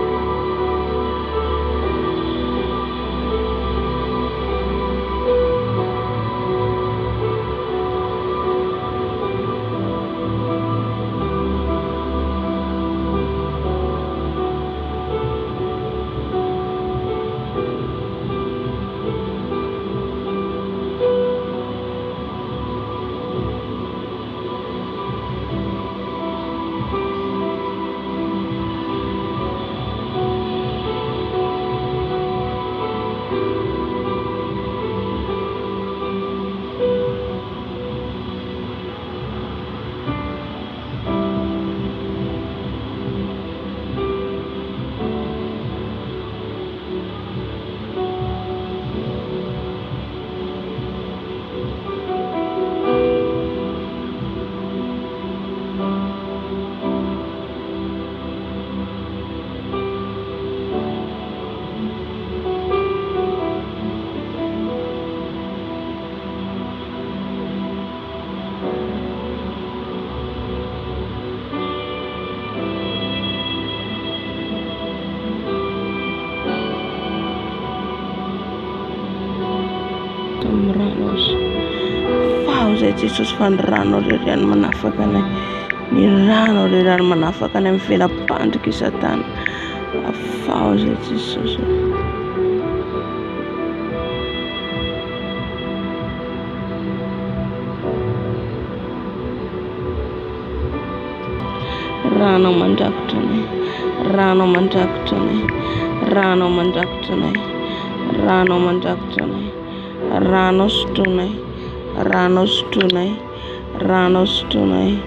Jesus van rano derian menafakan ni rano derian menafakan yang vela pantu kisatan fauze Jesus rano mandaktune rano mandaktune rano mandaktune rano mandaktune rano stune Ranos tunai, Ranos tunai,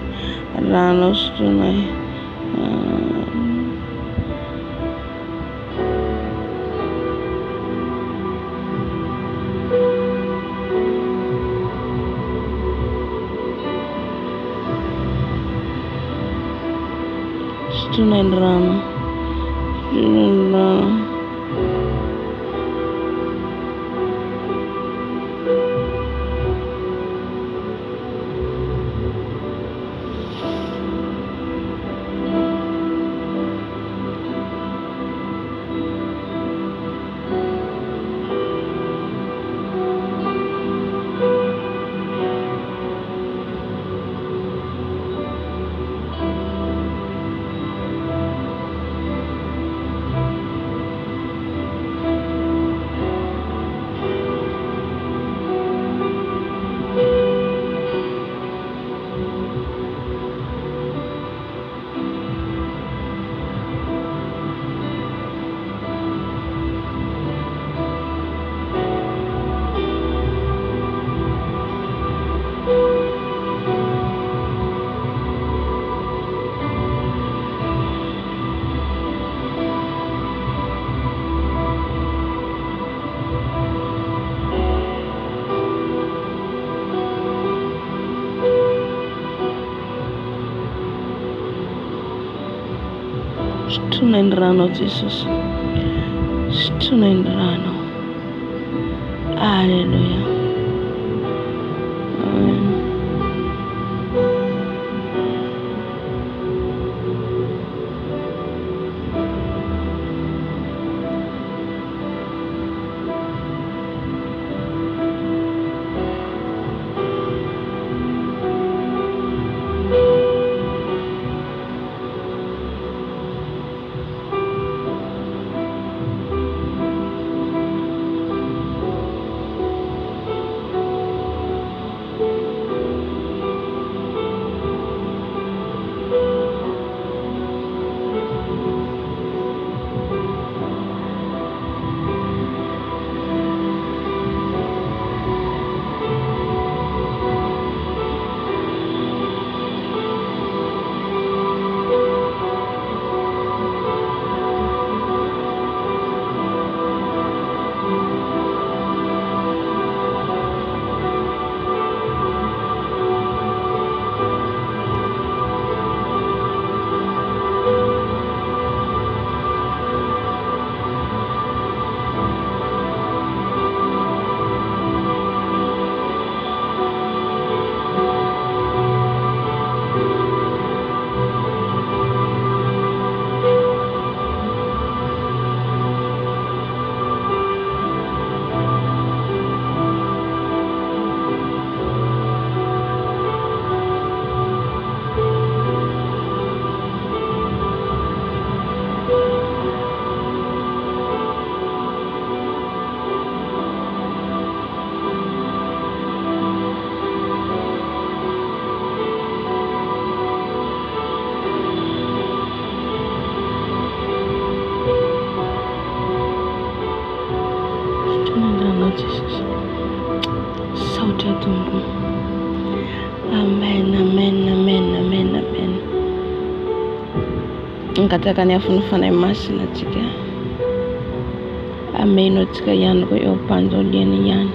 Ranos tunai. Tunendrano. Tunendrano, Jesus. Tunendrano. Hallelujah. Amen. Jesus. Sauti ya Mungu. Amen, amen, amen, amen, amen. Nkataka niafunufana imasi na tika. Amen, otika yanu kwa yo pando lieni yanu.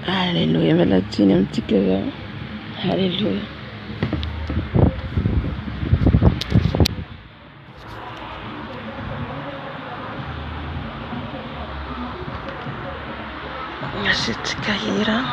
Haleluya, velatini mtikeza. Haleluya. Nasitikahira.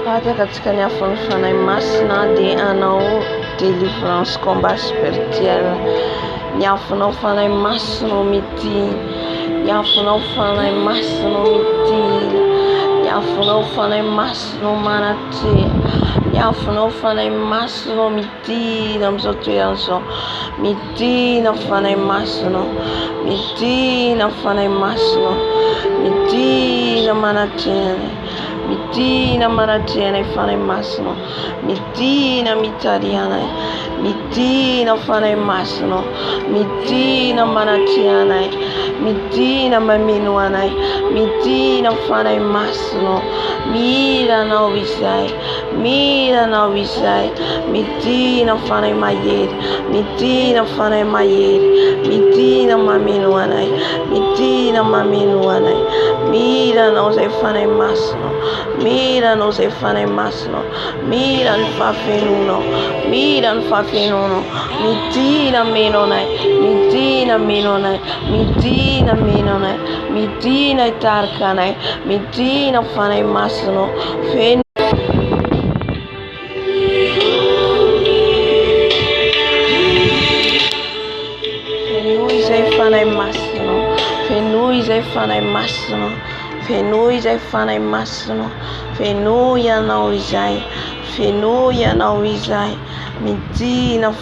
Father, katika ni afonifana masina de anao deliverance combat spirituel. Ni afonifana masino miti. Ni afonifana masino miti. Ni afonifana masino manati. Ni afonifana masino miti na mzoto yanso. Miti na fana masino. Miti na fana masino. Miti na manati. Mitina maratiana fana masno, mitina mitariana, mitina fana masno, mitina maratiana, mitina maminuana, mitina fana masno, mira no visai, mitina fana mayer, mitina fana mayer, mitina maminuana, mira no se fana masno. Mira no se fane masno, mira il fa fenuno, mitina menonai, mitina itarkanai, mitina fane masno, fen. Fenuia fana masno, fenuia não isai, mitina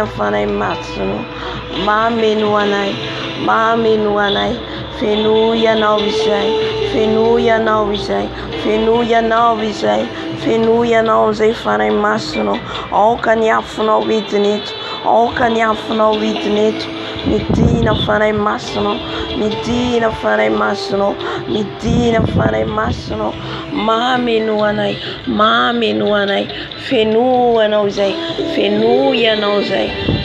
fana masno, mamenuanai, fenuia não isai fana masno, all caniafuno vidnito, mitina fana masno, mitina fana masno, mamenuanai, fenuia não usai,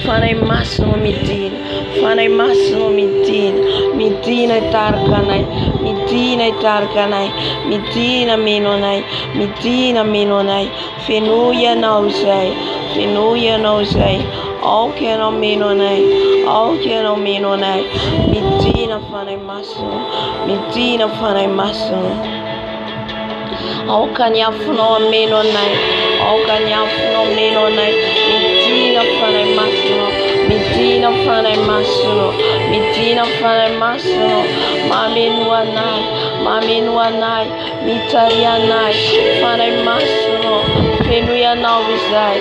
fana masno mitina itarkanai, mitina menonai, fenuia não usai, all que não menonai, mitina fana masno, all caniafuno menonai, mitina fana masno, mamenuanai, mitarianai, fana masno, fenuia não usai,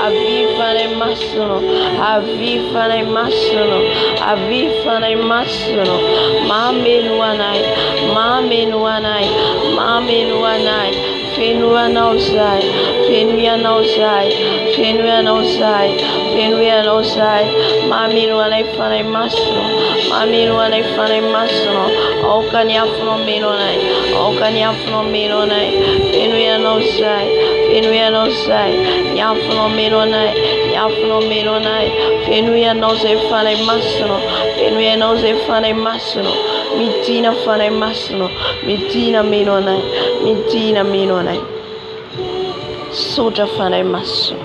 aviva ne masno, mamenuanai, fenuia não usai, mamenuanai fana masno, all caniafuno menonai, fenuia não usai, Yafuno menonai, fenuia não se fana masno, mitina fana masno, mitina menonai, soja fana masno,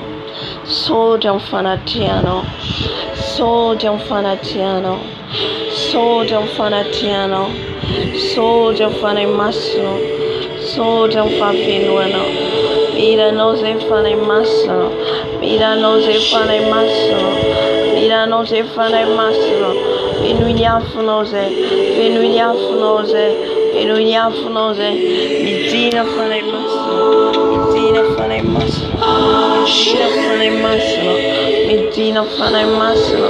soja fanatiano, soja fana masno, soja fa fenuano. Mira nos fana masno, Mira-nos e fanai massimo. Mira-nos e fanai massimo. Venuigliafonos e. Venuigliafonos e. Venuigliafonos e. Mitina fanai massimo. Mitina fanai massimo. Mitina fanai massimo. Mitina fanai massimo.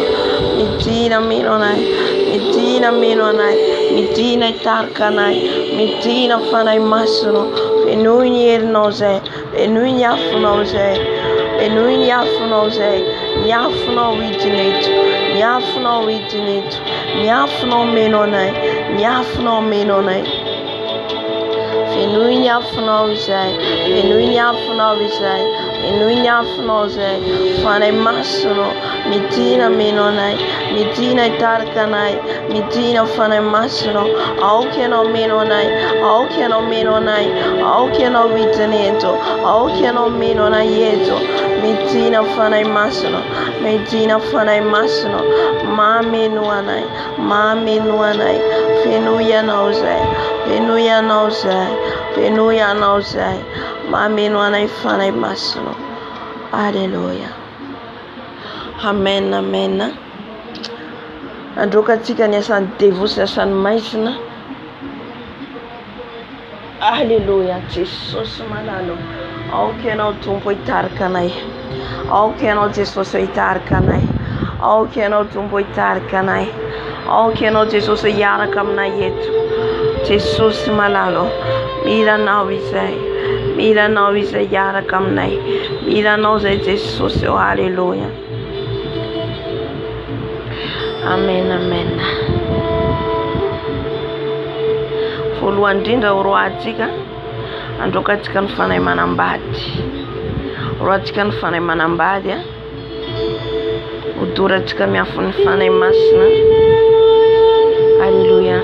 Mitina minonai. Mitina minonai. Mitina tarkanai. Mitina fanai massimo. Venuigliafonos e. Venuigliafonos e. Venuigliafonos e. Niafono witinate. Niafono witinate. Niafono minonai. Niafono minonai. Venuigliafono wisai. Venuigliafono wisai. Venuigliafono sei. Fanai massimo. Mitina minonai. Mitina tarkanai. Mitina fanai massimo. Aukeno minonai. Aukeno minonai. Aukeno witineto. Aukeno minonai yeto. Mitina fanai massimo. Mitina fanai massimo. Mami nuanai. Mami nuanai. Venuia nausai. Venuia nausai. Venuia nausai. Mami nuanai fanai massimo. Alleluia. Amen, amen. Androkatsika ny asan'ny devo sy asan'ny maisina. Alleluia. Jesosy malalo. Aoka ianao tompo hitarika anay. Aoka ianao Jesosy hitarika anay. Aoka ianao tompo hitarika anay. Aoka ianao Jesosy hiaraka aminay eto. Jesosy malalo. Milanao izay. Milanao izay hiaraka aminay. Milanao izay Jesosy. Oh, alleluia. Amen, amen. Voalohany indrindra roantsika androkantsika ny fanay manambady. Roantsika ny fanay manambady a. Hodorantsika miafo ny fanay masina. Alleluia.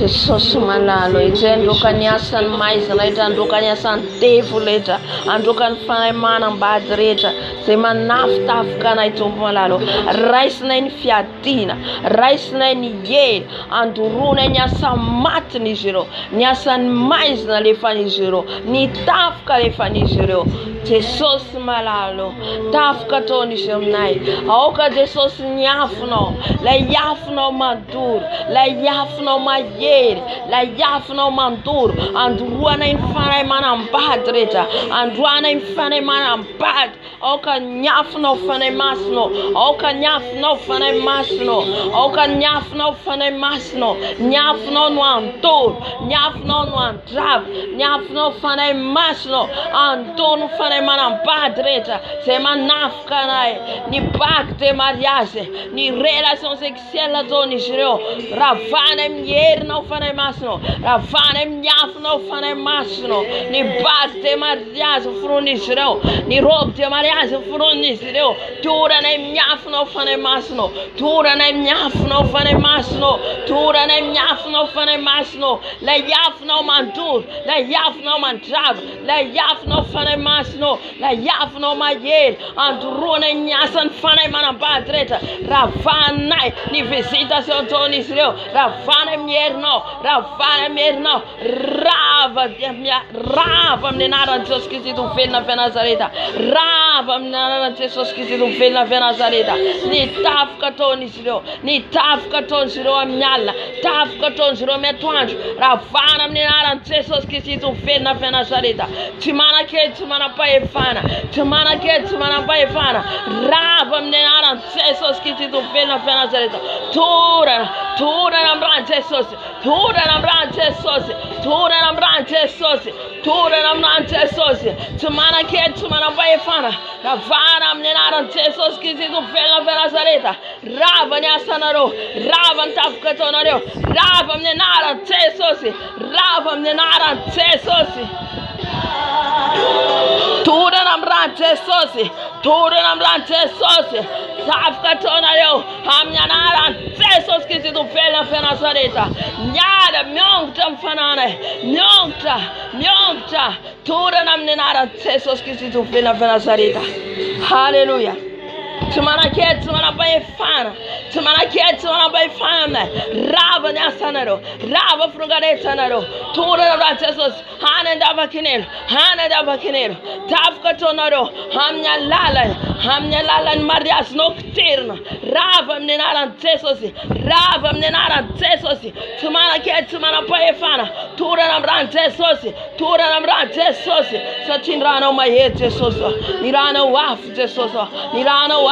Jesosy malalo izay androka ny asan'ny maizina rehetra, androka ny asan'ny devo rehetra, androka ny fanay manambady rehetra izay manafitafika anay tompo malalo. Raisinay ny fiadina, raisinay ny hely, andoronay ny asa matiny izy ireo, ny asan'ny maizina lefan'izy ireo, ny tafika lefan'izy ireo. Jesosy malalo, tafika ataon'izy aminay. Aoka Jesosy ny afonao, lay afonao mandoro, lay afonao mahery, lay afonao mandoro, andoroanay ny fanay manambady rehetra, androanay ny fanay manambady. Aoka ny afonao fanay masinao, aoka ny afonao fanay masinao, aoka ny afonao fanay masinao, ny afonao no andoro, ny afonao no andrava, ny afonao fanay masinao, andoro fanay manambady rehetra zay manafika anay, ny bague de mariage, ny relation sexuelle ataon'izy ireo, ravanay amin'ny herinao fanay masinao, ravanay amin'ny afonao fanay masinao, ny bague de mariage foron'izy ireo, ny robe de mariage foron'izy ireo, toranay amin'ny afonao fanay masinao, toranay amin'ny afonao fanay masinao, toranay amin'ny afonao fanay masinao, lay afonao mandoro, lay afonao mandrava, lay afonao fanay masinao, lay afonao mahery, andoroanay ny asan'ny fanay manambady rehetra, ravanay ny visitation ataon'izy ireo, ravanay amin'ny herinao, ravanay amin'ny herinao, rava amin'ny anaran'i Jesosy Kristy velona avy Nazareta, rava amin'ny anaran'i Jesosy Kristy velona avy Nazareta. Ny tafika ataon'izy ireo, ny tafika ataon'izy ireo amin'ny alina, tafika ataon'izy ireo amin'ny atoandro, ravana amin'ny anaran'i Jesosy Kristy velona avy Nazareta. Tsy manakely, tsy manam-pahefana, tsy manakely, tsy manam-pahefana, rava amin'ny anaran'i Jesosy Kristy velona avy Nazareta. Torana amin'ny ran'i Jesosy, torana amin'ny ran'i Jesosy, torana amin'ny ran'i Jesosy, torana amin'ny ran'i Jesosy. Tsy manakely, tsy manam-pahefana, ravana amin'ny anaran'i Jesosy Kristy velona avy Nazareta. Rava ny asanareo, rava ny tafika ataonareo, rava amin'ny anaran'i Jesosy, rava amin'ny anaran'i Jesosy. Torana namrante sosi. Tura namrante sosi. Tafka tonayo. Hamyanara. Jesus kisi tu fela fena sareta. Nyada myongta mfanane. Myongta. Tura namnenara. Jesus kisi tu fela fena sareta. Hallelujah. Tumana ket, tumana bay fana. Tumana ket, tumana bay fana. Rava nyasanaro. Rava frugareta naro. Tura ratesos. Hana dava kinero. Tafka tonaro. Hamnya lalan marias nocturna. Rava mnenaran tesosi. Rava mnenaran tesosi. Tumana ket, tumana bay fana. Tura namran tesosi. Satinrano mayet tesoso. Nirano waf tesoso.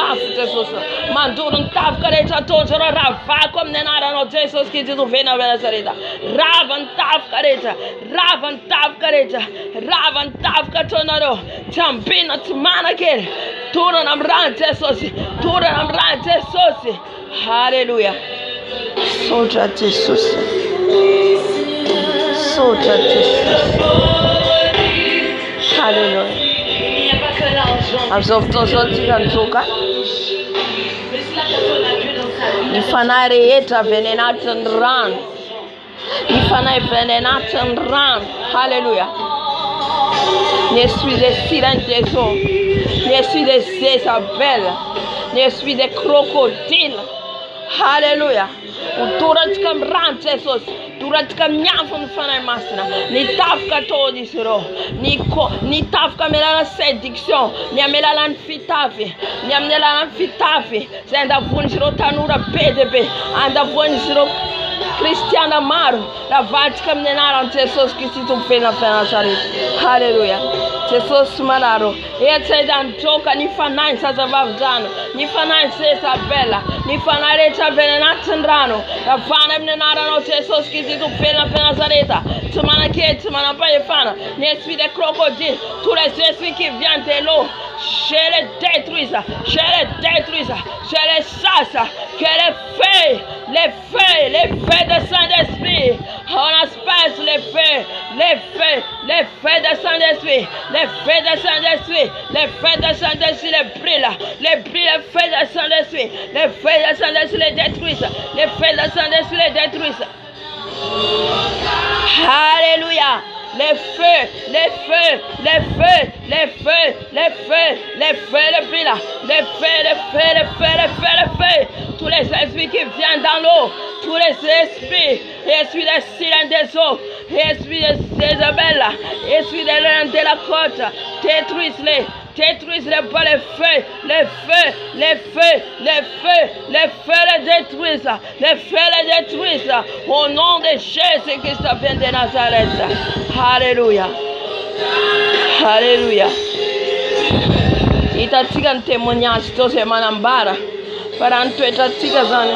Jesus. Mandurun tafkareta tonjora ravakom nenara no Jesus que diz o vena venazareta. Ravan tafkatonaro. Tambina tumana kere. Tura namran Jesus. Hallelujah. Soja Jesus. Hallelujah. Azoftozotikanzuka Nifana reeta venenaten ran. Hallelujah. Ne suis des sirènes des eaux. Ne suis des Isabelle. Ne suis des crocodiles. Hallelujah. Uturat kam ran Jesus. Turat kam nyafun fana masna. Ni tafka todi siro. Ni tafka melana séduction. Ni amelana fitafi. Senda vunjiro tanura PDB. Anda vunjiro Cristiana Maro. La vatica menara Jesus que se tu fena sarit. Hallelujah. Jesus manaro. E sai dan toka ni fanai sazavavdano. Ni fanai sesa bella. Ni fanare venenatsendrano. La fana menara no Jesus que se tu fena sareta. Tumana ke tumana pa fana. Ne suis des crocodiles. Tous les esprits qui viennent de l'eau. Je les détruis, je les chasse, que les feux de Saint-Esprit, on espace les feux de Saint-Esprit, les feux de Saint-Esprit, les feux de Saint-Esprit, les feux de Saint-Esprit, les feux de Saint-Esprit les détruisent, les feux de Saint-Esprit les détruisent. Alléluia. Les feux, les feux, tous les esprits qui viennent dans l'eau, tous les esprits des sirènes des eaux, esprits de Isabelle, esprits de reins de la côte, détruisez-les par les feux les détruisent, au nom de Jésus Christ vient de Nazareth. Alléluia. Itatika témoignage tose manambara paranto itatika zane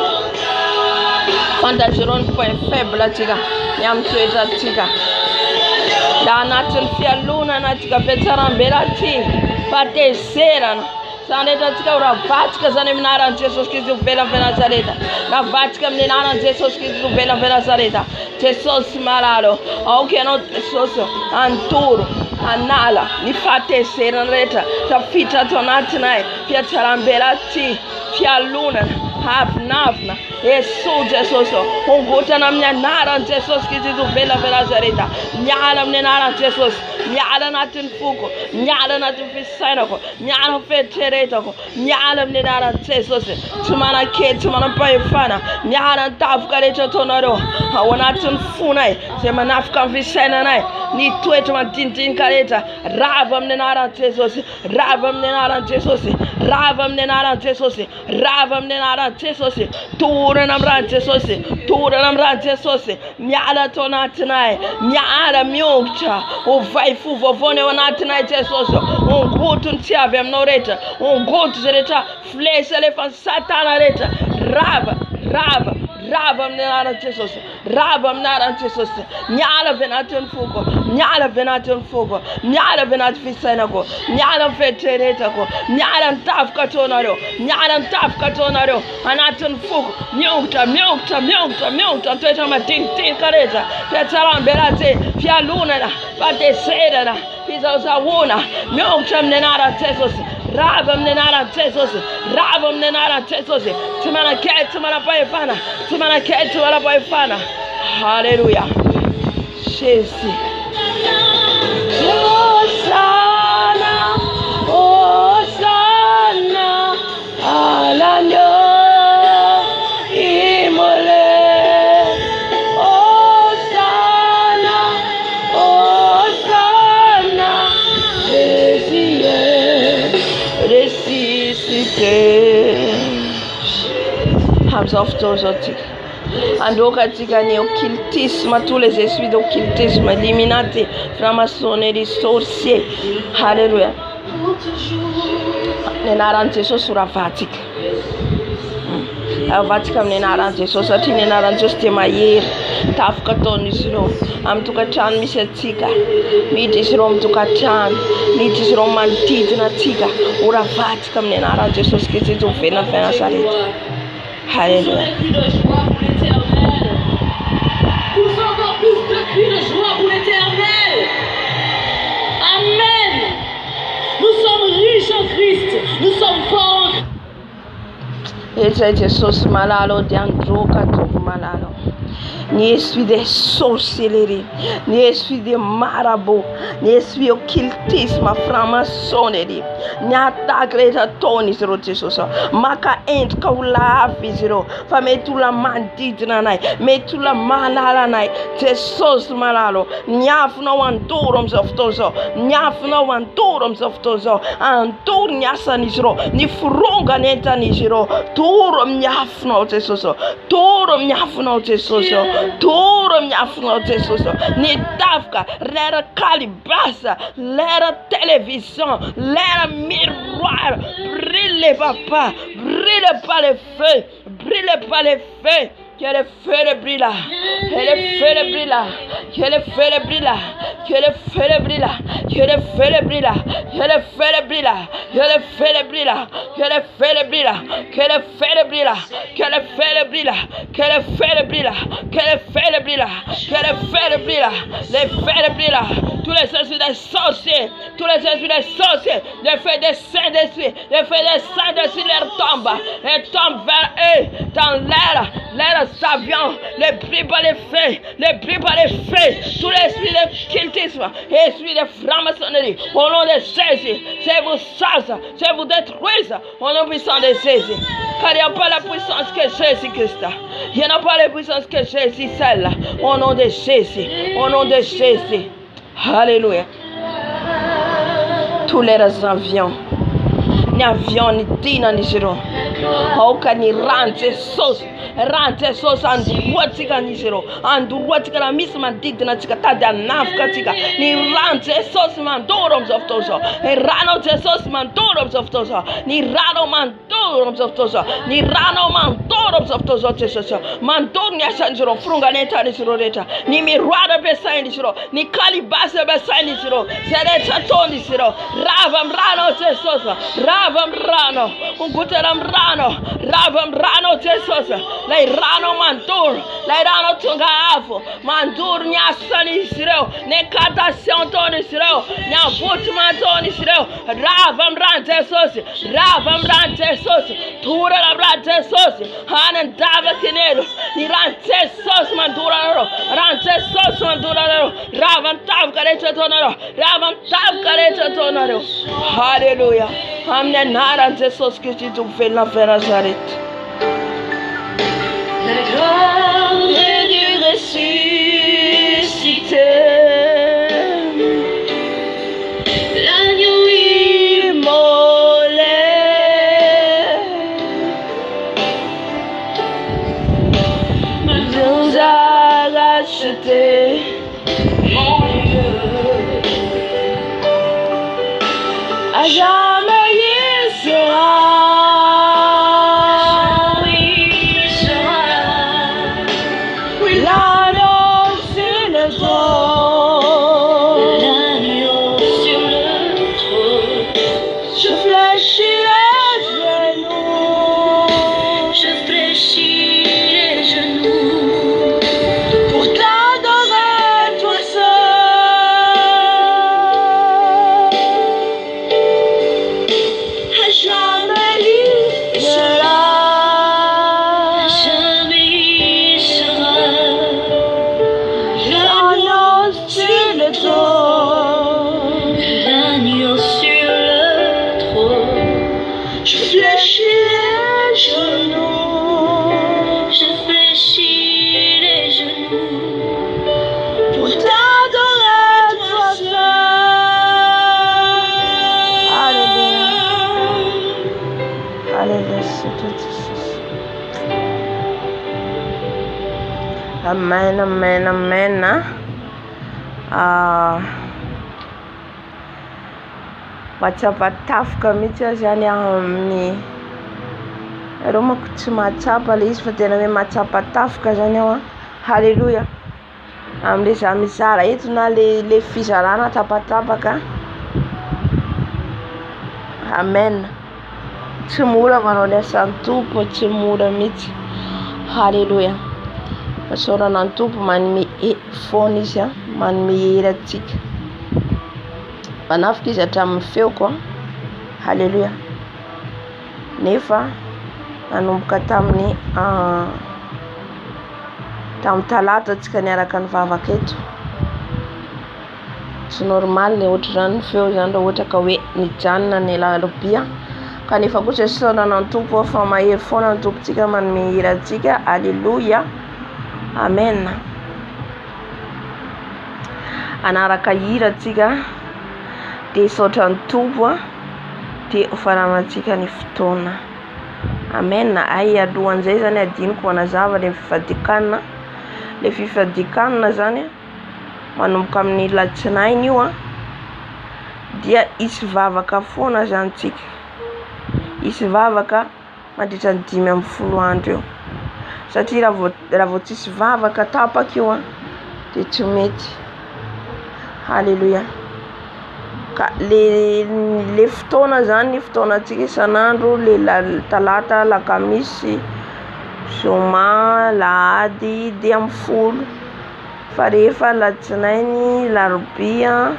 fantajiron point faible tika yam to itatika danatul fialuna natika vetarambelati patesera saneta tika ura vatika zane minara Jesus que vela Nazareta na vatika minara Jesus que vela Nazareta Jesus mararo ao que não Jesus anturo anala ni fate serenreta ta fita tonatinai pia tarambelati pia luna hafnafna Jesus ongota na minha nara Jesus que diz o vela Nazareta nyala minha nara Jesus nyala natin fuko nyala natin fisainako nyala feteretako nyala minha nara Jesus tumana ke tumana paifana nyala tafkareta tonaro awonatin funai sema nafkan fisaina nai ni tweet ma tintin kareta rava mnenara Jesus tura namran Jesus nyala tonatinai nyala myokcha o vai fu vovone onatinai Jesus on gutun tiave mnoreta on gutu zereta flesh elefant satana reta rava mnenara Jesus nyala venaton fuko nyala venat fisenako nyala feteretako nyala tafka tonaro anaton fuko myokta tweta matin kareta fetarambelate fia luna pate serana Zawuna, Milcham Nenara Tesos, Ravam Nenara Tesos, Ravam Nenara Tesos, Timana Ket, Timana Paifana, Timana Ket, Timana Paifana. Hallelujah. Shesi. Hosanna, Hosanna, Alanya, Imole. Hosanna, Hosanna, ressuscité. Hands off those and okatika ni occultisme, tous les esprits d'occultisme, illuminati, franc-maçonnerie, sorcier. Alléluia. Nenarante so sura Vatica. Vatica nenarante so sati nenarante stemayer. Tafka tonisro. Am tukachan misetika. Mitisro tukachan. Mitisro mantidna tika. Ura Vatica nenarante so skiti tu fena sarit. Alléluia. Pousse encore plus de cris de joie pour l'éternel. Amen. Nous sommes riches en Christ. Nous sommes forts. Et Jesus malalo diandroka to malalo. Ni esprit de sorcellerie, ni esprit de marabout, ni esprit occultisme, franc-maçonnerie, ni attaque de toni zero Jesus. Maka ent kaula vizero. Fa metula mandit nanai, metula malala nai. Jesus malalo. Nyafuna wanturums of tozo, nyafuna wanturums of tozo. Antur nyasa nizero, ni furunga neta nizero. Turum nyafuna Jesus, turum nyafuna Jesus. Turum nyafuna Jesus. Ni tafka, lera calibasa, lera télévision, lera miroir. Brille papa, brille pas les feux, brille pas les feux. Que le feu de brille là, que le feu de brille là, que le feu de brille là, que le feu de brille là, que le feu de brille là, que le feu de brille là, que le feu de brille là, que le feu de brille là, que le feu de brille là, que le feu de brille là, que le feu de brille là, que le feu de brille là, que le feu de brille là, les feux de brille là, tous les esprits des sorciers, tous les esprits des sorciers, les feux des saints d'esprit, les feux des saints d'esprit leur tombent, et tombent vers eux dans l'air, l'air saviant, les bris par les faits, les bris par les faits, tous les esprits de cultisme, esprits de franc-maçonnerie, au nom de Jésus, c'est vous chasse, c'est vous détruise, au nom puissant de Jésus, car il n'y a pas la puissance que Jésus-Christ a, il n'y a pas la puissance que Jésus celle, au nom de Jésus, au nom de Jésus, alléluia, tous les avions, ni avion, ni dina, ni giro, aucun ni rante sauce anduruatika nishiro anduruatika la misma digna tika tada nafka tika ni rante sauce mandorums of toso e rano te sauce mandorums of toso ni rano mandorums of toso ni rano mandorums of toso teso mandornya sanjiro frunga neta nishiro reta ni mirwada besa nishiro ni kalibasa besa nishiro sereta toni nishiro ravam rano teso ravam rano unguteram rano ravam rano teso lei rano mandur, lei rano tungavo, mandur nyasani sireo, ne katasion toni sireo, nya vutman toni sireo, ravam rante sosi, tura la rante sosi, hanen dava kinero, ni rante sos mandura ro, rante sos mandura ro, ravam tav kareta tonaro, hallelujah, amne narante sos kichi tu fela ferazaret. La gloire du ressuscité, l'agneau immolé, nous a rachetés, mon Dieu, à jamais il sera. Oh Amen, amen, amen. Matsapatafika mihitsy zany amin'ny reo manko tsy mahatsapa le izy fa tena hoe matsapatafika zany aho. Halleluja. Am'le za mizara eto na le fizarana tapatapaka. Amen. Tsy mora manao ny asan'ny tompo, tsy mora mihitsy. Halleluja. Masorana ny tompo manome foana izy manome hery atsika. Manafika izy hatramin'ny feoko. Halleluja. Nefa nanomboka tamin'ny talata atsika niaraka ny vavaka eto. Tsy normal le ohatra zany ny feo zany raha ohatra ka hoe nijanona ny alarobia. Kanefa kosa saorana ny tompo fa mahery foana ny tompontsika manome hery atsika. Halleluja. Amen. Anaraka hira atsika dia saotra ny tompo dia hofaranantsika ny fotoana. Amen. Ay alohan'izay zany adiniko manazava le fifadikanana. Le fifadikanana zany manomboka amin'ny latsinainy io dia isy vavaka foana zany tsika. Isy vavaka mandritra ny 5 andro eo. Satria raha vao tsisy vavaka tapaka io dia tsy mety. Halleluja. Ka le fotoana zany fotoanantsika isan'andro, le talata, lakamisy, zoma, lahady, dia amin'ny folo. Fa rehefa latsinainy, larobia,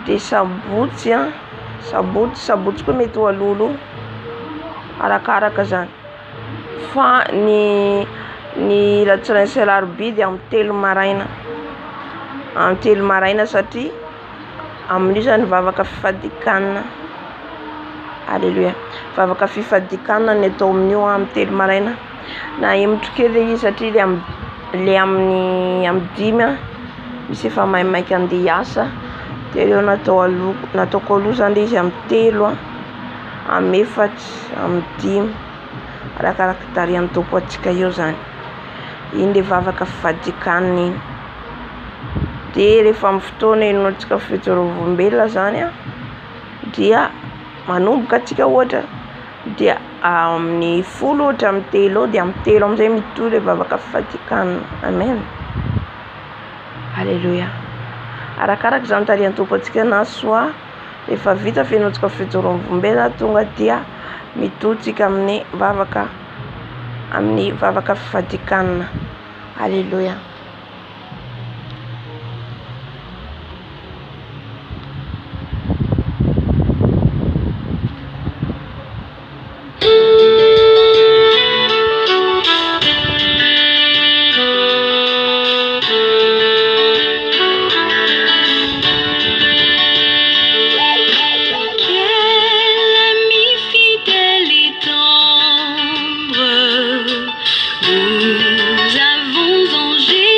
dia sabotsy sabotsy koa mety ho alolo arakaraka zany. Fa ny latsinainy sy larobia dia amin'ny 3 maraina. Amin'ny 3 maraina satria amin'io zany vavaka fifadikanana. Halleluja. Vavaka fifadikanana ny atao amin'io amin'ny 3 maraina. Na emotro kely izy satria le amin'ny 5 misy efa maimaika andeha hiasa. Dia reo nataoko aloha zany izy amin'ny 3, amin'ny 4, amin'ny 5 arakaraka tarihan'ny tompo atsika eo zany. Iny le vavaka fifadikanana iny. Dia rehefa amin'ny fotoana inoantsika Fijoroana zany dia manomboka atsika ohatra dia amin'ny 10 ohatra amin'ny 3 dia amin'ny 3 amin'izay mitohy le vavaka fifadikanana. Amen. Halleluja. Arakaraka zany tarihan'ny tompo atsika na soa rehefa vita fenoantsika Fijoroana tonga dia mitohy tsika amin'ny vavaka fifadikanana. Halleluja. Nous avons en Jésus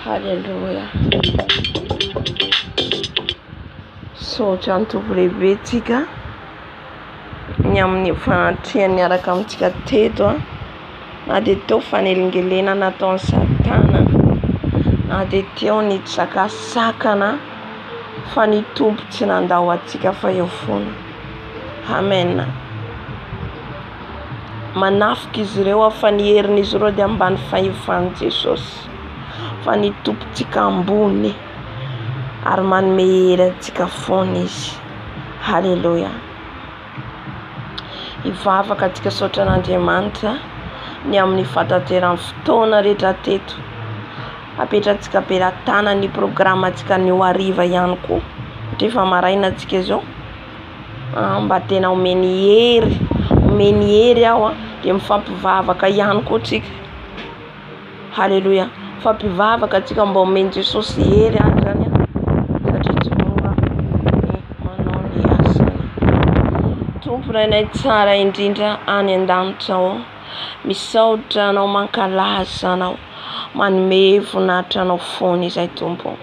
Haleluya. Sotra ny tompo lehibe tsika ny amin'ny fanatrehany miaraka amintsika teto na dia teo fanelingelena nataon'ny Satana na dia teo ny tsakasakana fa ny tompo tsy nandao atsika fa eo foana. Amen. Manafika izy ireo fa ny herin'izy ireo dia ambany fahefan'i Jesosy fa ny tompontsika ambony ary manome hery antsika foana izy. Haleluya. Hivavaka antsika saotra n'Andriamanitra ny amin'ny fatateran'ny fotoana rehetra teto. Apetratsika belatana ny programantsika ny ho hariva ihany koa. Rehefa maraina antsika izao mba tena omeny hery aho dia mifampivavaka ihany koa tsika. Haleluya. Mifampivavaka antsika mba omeny Jesosy hery zany satria tsy mora manao ny asany. Tompo rainay tsara indrindra any an-danitra ao, misaotra anao mankalaza anao, manome voninahitra anao foana izay Tompo.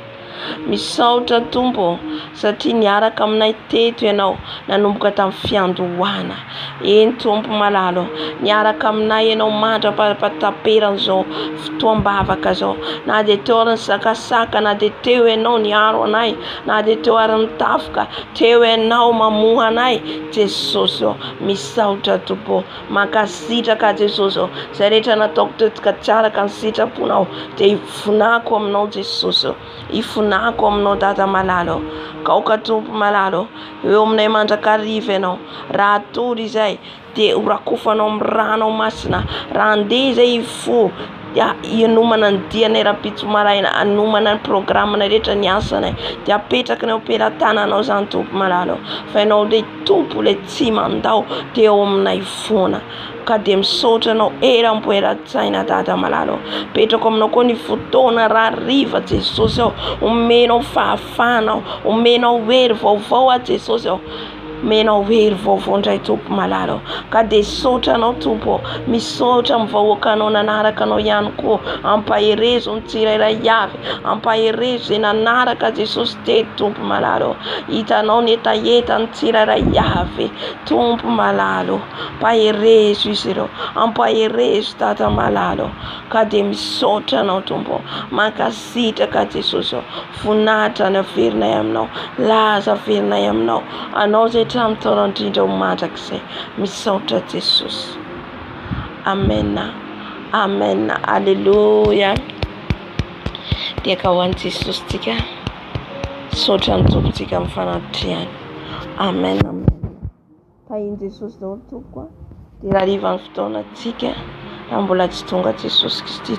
Misaotra Tompo satria niaraka aminay teto ianao nanomboka tamin'ny fiandohana. Eny Tompo malalo, niaraka aminay ianao mandrapataperan'izao fotoam-bavaka zao. Na dia teo ary ny sakasaka, na dia teo ianao niaro anay, na dia teo ary ny tafoka, teo ianao mamoha anay Jesosy. Misaotra Tompo, mankasitraka Jesosy. Izay rehetra nataoko tetika tsara ka ny sitraponao dia ifonako aminao Jesosy. Ifonako aminao Dada malalo. Kaoka Tompo malalo, eo aminay mandrakariva ianao. Raha tory izay dia horakofanao amin'ny ranao masina. Raha andeha izay ifo ianomana ny dianay rapitso maraina, anomana ny programana rehetra ny asanay dia apetraka ny ampelantananao zany Tompo malalo. Fa ianao ilay Tompo ilay tsy mandao dia eo aminay foana. Ka dia misaotra anao eram-poeran-tsaina Dada malalo. Petrako aminao koa ny fotoana rariva Jesosy ao. Omenao fahafana, omenao hery vaovao a Jesosy ao. Menao hery vaovao indray Tompo malalo. Ka dia saotra anao Tompo, misaotra amin'ny vahoaka anao nanaraka anao ihany koa. Ampaherezo ny tsirairay avy, ampaherezo izay nanaraka Jesosy teto Tompo malalo. Hitanao ny etaeta ny tsirairay avy Tompo malalo. Ampaherezo izy ireo, ampaherezo Dada malalo. Ka dia misaotra anao Tompo, mankasitraka Jesosy. Voninahitra ny averinay aminao, laza averinay aminao. Anao zay trano taona indrindra ho mandrakizay. Misaotra Jesosy. Amen. Amen. Alleluia. Dia ka ho an'i Jesosy tsika, saotra ny tompontsika amin'ny fanatrehany. Amen. Amen. Tahin'i Jesosy daholo Tompo dia rariva ny fotoanantsika raha mbola tsy tonga Jesosy Kristy.